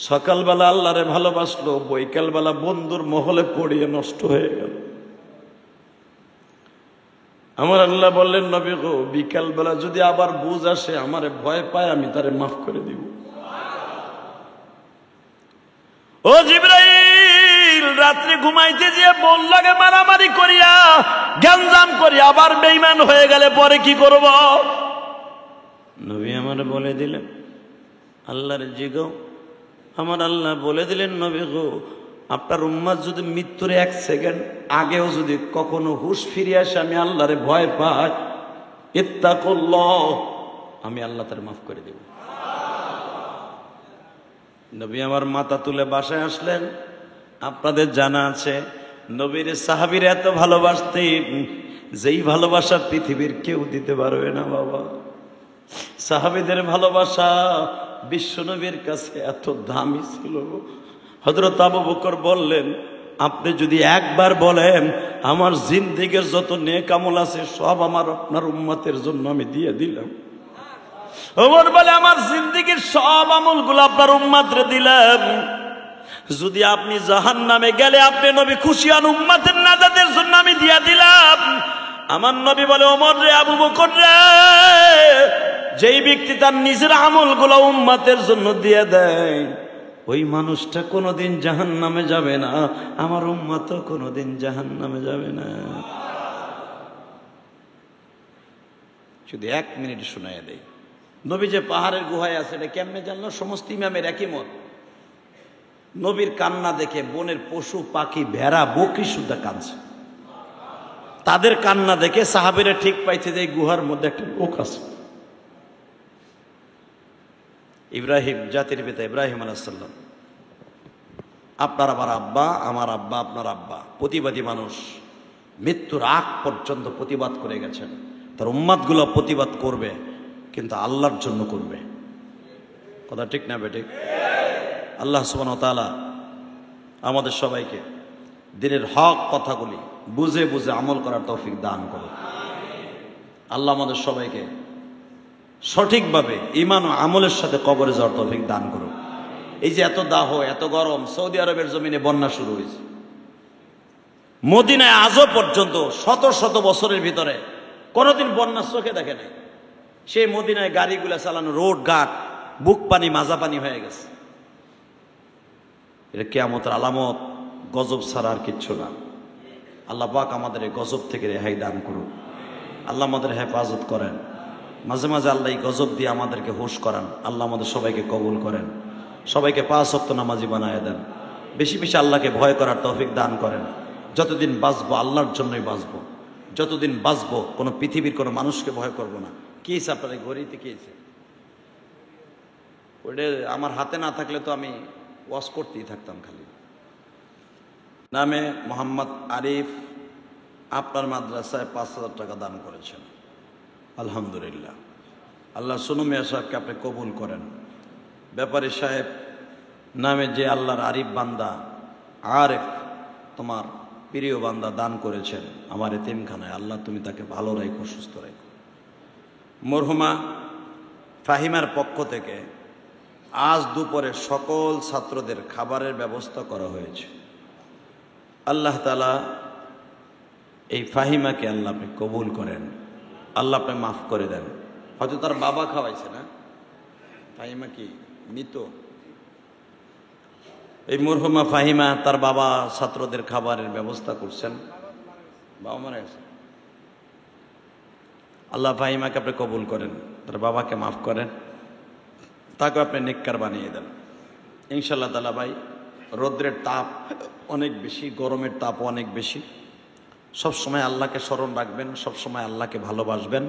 Speaker 1: সকালবেলা আল্লাহরে ভালোবাসলো, বৈকালবেলা বন্ধুর মহলে পড়িয়ে নষ্ট হয়ে গেল। আমার আল্লাহ বললেন, নবী গো, বিকালবেলা যদি আবার বুঝ আসে, আমারে ভয় পায়, আমি তারে মাফ করে দিব। ও জিবরাইল, রাত্রে ঘুমাইতে যেয়ে বল লাগে মারামারি করিয়া গ্যাঞ্জাম করিয়া আবার বেঈমান হয়ে গেলে পরে কি করব? নবী আমার বলে দিলেন, আল্লাহর জিগাও। আমার আল্লাহ বলে দিলেন, নবী গো, আপনার উম্মাত যদি মৃত্যুর 1 সেকেন্ড আগেও যদি কখনো হুঁশ ফিরে আসে, আমি আল্লাহরে ভয় পাই, ইত্তাকুল্লাহ, আমি আল্লাহ তার মাফ করে দেব। নবী আমার মাথা তুলে বাসায় আসলেন। আপনাদের জানা আছে নবীর সাহাবীরা এত ভালোবাসতেন, যেই ভালোবাসা পৃথিবীর কেউ দিতে পারবে না বাবা। সাহাবীদের ভালোবাসা বিশ্বনবীর কাছে এত দামি ছিল। হযরত আবু বকর বললেন, আপনি যদি একবার বলেন আমার জিন্দেগীর যত নেক আমল আছে সব আমার আপনার উম্মতের জন্য আমি দিয়ে দিলাম। ওমর বলে, আমার জিন্দেগীর সব আমলগুলো আপনার উম্মতরে দিলাম। যদি আপনি জাহান্নামে গেলে আপনি নবী খুশি হন, উম্মতের নাজাতের জন্য আমি দিয়ে দিলাম। আমার নবী বলে, ওমর রে, আবু বকর রে, যেই ব্যক্তি তার নিজের আমলগুলো উম্মতের জন্য দিয়ে দেয়, ওই মানুষটা কোনোদিন জাহান্নামে যাবে না, আমার উম্মতও কোনোদিন জাহান্নামে যাবে না। শুধু 1 মিনিট শোনায় দেয়, নবী যে পাহাড়ের গুহায় আছে এটা কেমনে জানলো? সমস্ত ইমামের একই মত। নবীর কান্না দেখে বনের পশু পাখি ভেড়া বকরি সুদ্ধা কাঁদছে। তাদের কান্না দেখে সাহাবীরা ঠিক পাইছে যে এই গুহার মধ্যে একটা লোক আছে। ইব্রাহিম, জাতির পিতা ইব্রাহিম আলাইহিস সালাম, আপনার আমার আব্বা, আমার আব্বা, আপনার আব্বা, প্রতিবাদী মানুষ, মৃত্যুর আগ পর্যন্ত প্রতিবাদ করে গেছেন। তার উম্মাতগুলো প্রতিবাদ করবে, কিন্তু আল্লাহর জন্য করবে। কথা ঠিক না বেঠিক? আল্লাহ সুবহানাহু ওয়া তাআলা আমাদের সবাইকে দিনের হক কথাগুলি বুঝে বুঝে আমল করার তৌফিক দান করুন। আল্লাহ আমাদের সবাইকে সঠিকভাবে ঈমান ও আমলের সাথে কবরে যাওয়ার তৌফিক দান করুন। এই যে এত দাহ, এত গরম, সৌদি আরবের জমিনে বন্যা শুরু হয়েছে। মদিনায় আজও পর্যন্ত শত শত বছরের ভিতরে কোনোদিন বন্যা চোখে দেখে নাই। সেই মদিনায় গাড়িগুলা চালানো, রোড ঘাট বুক পানি মাজা পানি হয়ে গেছে। এটা কিয়ামতের আলামত, গজব ছাড়া আর কিচ্ছু না। আল্লাহ পাক আমাদের এই গজব থেকে রেহাই দান করুন। আল্লাহ আমাদের হেফাজত করেন। মাঝে মাঝে আল্লাহ এই গজব দিয়ে আমাদেরকে হুঁশ করান। আল্লাহ আমাদের সবাইকে কবুল করেন, সবাইকে 5 ওয়াক্ত নামাজি বানায় দেন। বেশি বেশি আল্লাহকে ভয় করার তৌফিক দান করেন। যতদিন বাঁচবো আল্লাহর জন্যই বাঁচবো। যতদিন বাঁচবো কোনো পৃথিবীর কোনো মানুষকে ভয় করব না। কি হিসেবে আপনার এই ঘড়িতে কি হিসেবে? ওটা আমার হাতে না থাকলে তো আমি ওয়াশ করতেই থাকতাম খালি। নামে মোহাম্মদ আরিফ আপনার মাদ্রাসায় 5,000 টাকা দান করেছেন, আলহামদুলিল্লাহ। আল্লাহ সোনু মিয়া সাহেবকে আপনি কবুল করেন। ব্যাপারী সাহেব নামে যে আল্লাহর আরিফ বান্দা, আরেফ তোমার প্রিয় বান্দা দান করেছেন আমার এতিমখানায়, আল্লাহ তুমি তাকে ভালো রাখো, সুস্থ রাখো। মরহুমা ফাহিমার পক্ষ থেকে আজ দুপুরে সকল ছাত্রদের খাবারের ব্যবস্থা করা হয়েছে। আল্লাহ তাআলা এই ফাহিমাকে আল্লাহ আপনি কবুল করেন, আল্লাহ আপনি মাফ করে দেন। হয়তো তার বাবা খাওয়াইছে না, ফাহিমা কি মৃত? এই মরহুমা ফাহিমা তার বাবা ছাত্রদের খাবারের ব্যবস্থা করছেন। বাবা মারা গেছে। আল্লাহ ফাহিমাকে আপনি কবুল করেন, তার বাবাকে মাফ করেন, তাকে আপনি নেককার বানিয়ে দেন ইনশাআল্লাহ তাআলা। ভাই রৌদ্রের তাপ অনেক বেশি, গরমের তাপ অনেক বেশি। সব সময় আল্লাহকে স্মরণ রাখবেন, সব সময় আল্লাহকে ভালোবাসবেন।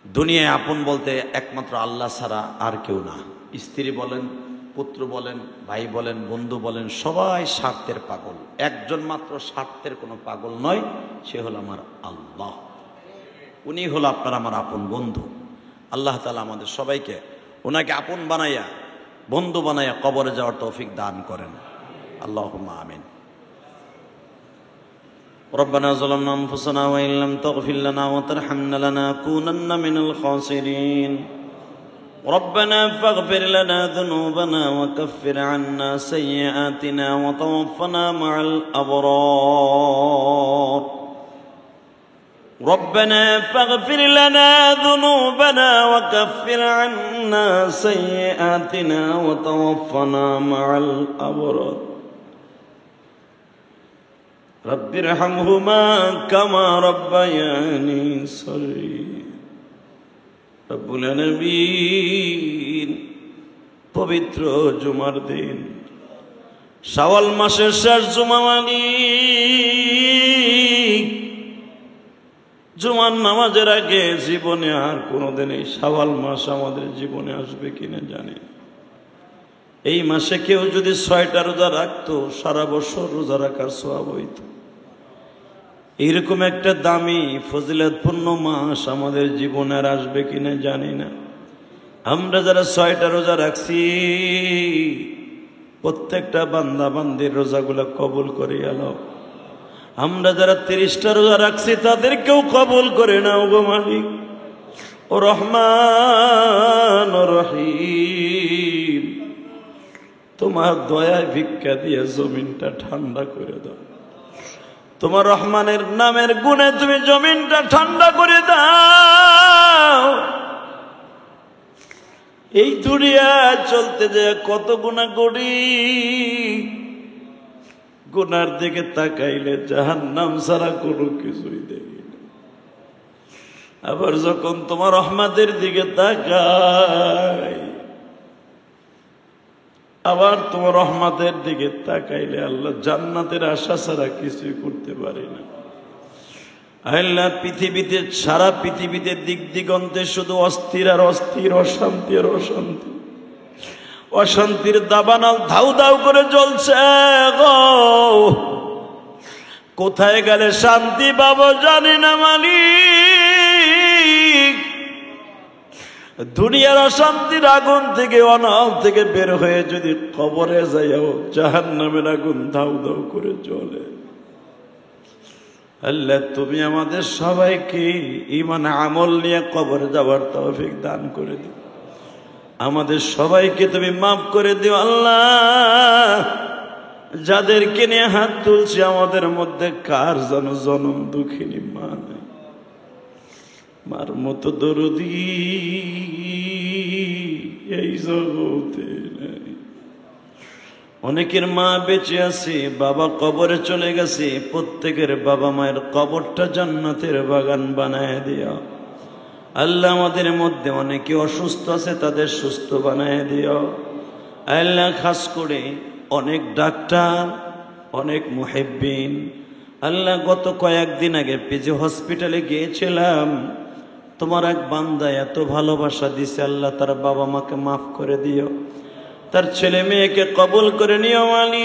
Speaker 1: দুনিয়ায় আপন বলতে একমাত্র আল্লাহ ছাড়া আর কেউ না। স্ত্রী বলেন, পুত্র বলেন, ভাই বলেন, বন্ধু বলেন, সবাই স্বার্থের পাগল। একজন মাত্র স্বার্থের কোনো পাগল নয়, সে হলো আমার আল্লাহ। উনি হলো আপনার আমার আপন বন্ধু। আল্লাহ তাআলা আমাদের সবাইকে ওনাকে আপন বানাইয়া, বন্ধু বানাইয়া কবরে যাওয়ার তৌফিক দান করেন। আল্লাহুম্মা আমিন। ربنا ظلمنا أنفسنا وإن لم تغفر لنا وترحمنا لنكونن من الخاسرين. ربنا فاغفر لنا ذنوبنا وكفر عنا سيئاتنا وتوفنا مع الأبرار. ربنا فاغفر لنا ذنوبنا وكفر عنا سيئاتنا وتوفنا مع الأبرار. رب ارحمهما كما ربياني صغيرا. রব্বুল আলামিন, পবিত্র জুমার দিন, শাওয়াল মাসের শেষ জুমা, মালিক জুমার নামাজের আগে জীবনে আর কোনোদিন এই শাওয়াল মাস আমাদের জীবনে আসবে কিনা জানি। এই মাসে কেউ যদি 6টা রোজা রাখতো, সারা বছর রোজা রাখার সওয়াব হইত। এইরকম একটা দামি ফজিলতপূর্ণ মাস আমাদের জীবনে আর আসবে কিনা জানি না। আমরা যারা 6টা রোজা রাখছি, প্রত্যেকটা বান্দা বান্দির রোজাগুলো কবুল করে গেল। আমরা যারা 30টা রোজা রাখছি, তাদেরকেও কবুল করে নাও গো মালিক। ও রহমান ও রহিম, তোমার দয়ায় ভিক্ষা দিয়ে জমিনটা ঠান্ডা করে দাও। তোমার রহমানের নামের গুণে তুমি জমিনটা ঠান্ডা করে দাও। এই দুনিয়া চলতে যায় কত গুনাহ করি, গুনার দিকে তাকাইলে জাহান্নাম ছাড়া কোনো কিছুই দেখি না। আবার যখন তোমার রহমতের দিকে তাকাই, আবার তোমার রহমতের দিকে তাকাইলে আল্লাহ জান্নাতের আশা ছাড়া কিছুই করতে পারি না। আল্লাহ পৃথিবীতে, সারা পৃথিবীতে দিক দিগন্তে শুধু অস্থির আর অস্থির, অশান্তি আর অশান্তি, অশান্তির দাবানল ধাউ ধাউ করে জ্বলছে গো। কোথায় গেলে শান্তি পাবো জানি না মালিক। দুনিয়ার অশান্তির আগুন থেকে, অনাল থেকে বের হয়ে যদি কবরে যাইও, জাহান্নামের আগুন ধাউ ধাউ করে জ্বলে। আল্লাহ তুমি আমাদের সবাইকে ঈমান আমল নিয়ে কবরে যাওয়ার তৌফিক দান করে দিও। আমাদের সবাইকে তুমি মাফ করে দিও আল্লাহ। যাদেরকে নিয়ে হাত তুলছি, আমাদের মধ্যে কার যেন জনম দুঃখিনী মা নেই, মার মতো দরদি এই জগতে নেই। অনেকের মা বেঁচে আছে, বাবা কবরে চলে গেছে। প্রত্যেকের বাবা মায়ের কবরটা জান্নাতের বাগান বানায় দিও আল্লাহ। আমাদের মধ্যে অনেকে অসুস্থ আছে, তাদের সুস্থ বানায় দিও আল্লাহ। খাস করে অনেক ডাক্তার, অনেক মুহিব্বিন আল্লাহ, গত কয়েকদিন আগে পিজি হসপিটালে গিয়েছিলাম। তোমার এক বান্দা এত ভালোবাসা দিছে আল্লাহ, তার বাবা মাকে মাফ করে দিও, তার ছেলে মেয়েকে কবুল করে নিও মালিক।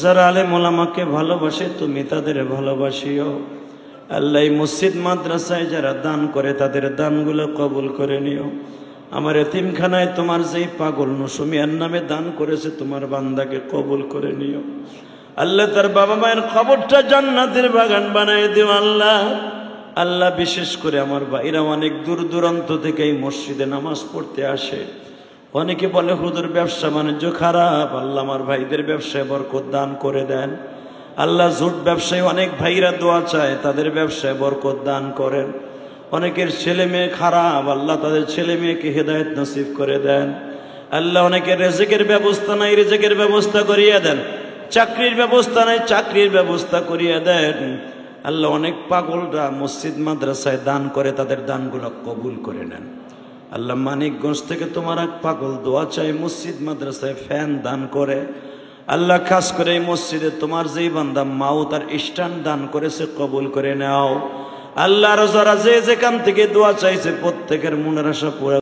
Speaker 1: যারা আলেম ওলামাকে ভালোবাসে, তুমি তাদের ভালোবাসিও আল্লাহ। মসজিদ মাদ্রাসায় যারা দান করে, তাদের দানগুলো কবুল করে নিও। আমার এতিমখানায় তোমার যেই পাগল নসুমিয়ার নামে দান করেছে, তোমার বান্দাকে কবুল করে নিও আল্লাহ। তার বাবা মায়ের কবরটা জান্নাতের বাগান বানায় দিও আল্লাহ। আল্লাহ বিশেষ করে আমার ভাইরা অনেক দূর দূরান্ত থেকে এই মসজিদে নামাজ পড়তে আসে। অনেকে বলে হুজুর ব্যবসা বাণিজ্য খারাপ, আল্লাহ আমার ভাইদের ব্যবসায় বরকত দান করে দেন আল্লাহ। ঝুট ব্যবসায়ী অনেক ভাইরা দোয়া চায়, তাদের ব্যবসায় বরকত দান করেন। অনেকের ছেলে মেয়ে খারাপ, আল্লাহ তাদের ছেলে মেয়েকে হেদায়েত নসিব করে দেন আল্লাহ। অনেকের রিজিকের ব্যবস্থা নাই, রিজিকের ব্যবস্থা করিয়ে দেন। চাকরির ব্যবস্থা নাই, চাকরির ব্যবস্থা করিয়ে দেন আল্লাহ। অনেক পাগলরা মসজিদ মাদ্রাসায় দান করে, তাদের দানগুলো কবুল করে নেন আল্লাহ মানিকগঞ্জ থেকে তোমার এক পাগল দোয়া চাই, মসজিদ মাদ্রাসায় ফ্যান দান করে। আল্লাহ খাস করে এই মসজিদে তোমার যেই বান্দা মাউত আর স্ট্যান্ড দান করেছে কবুল করে নাও। আল্লাহর যারা যে যেখান থেকে দোয়া চাইছে প্রত্যেকের মনের আশা পুরা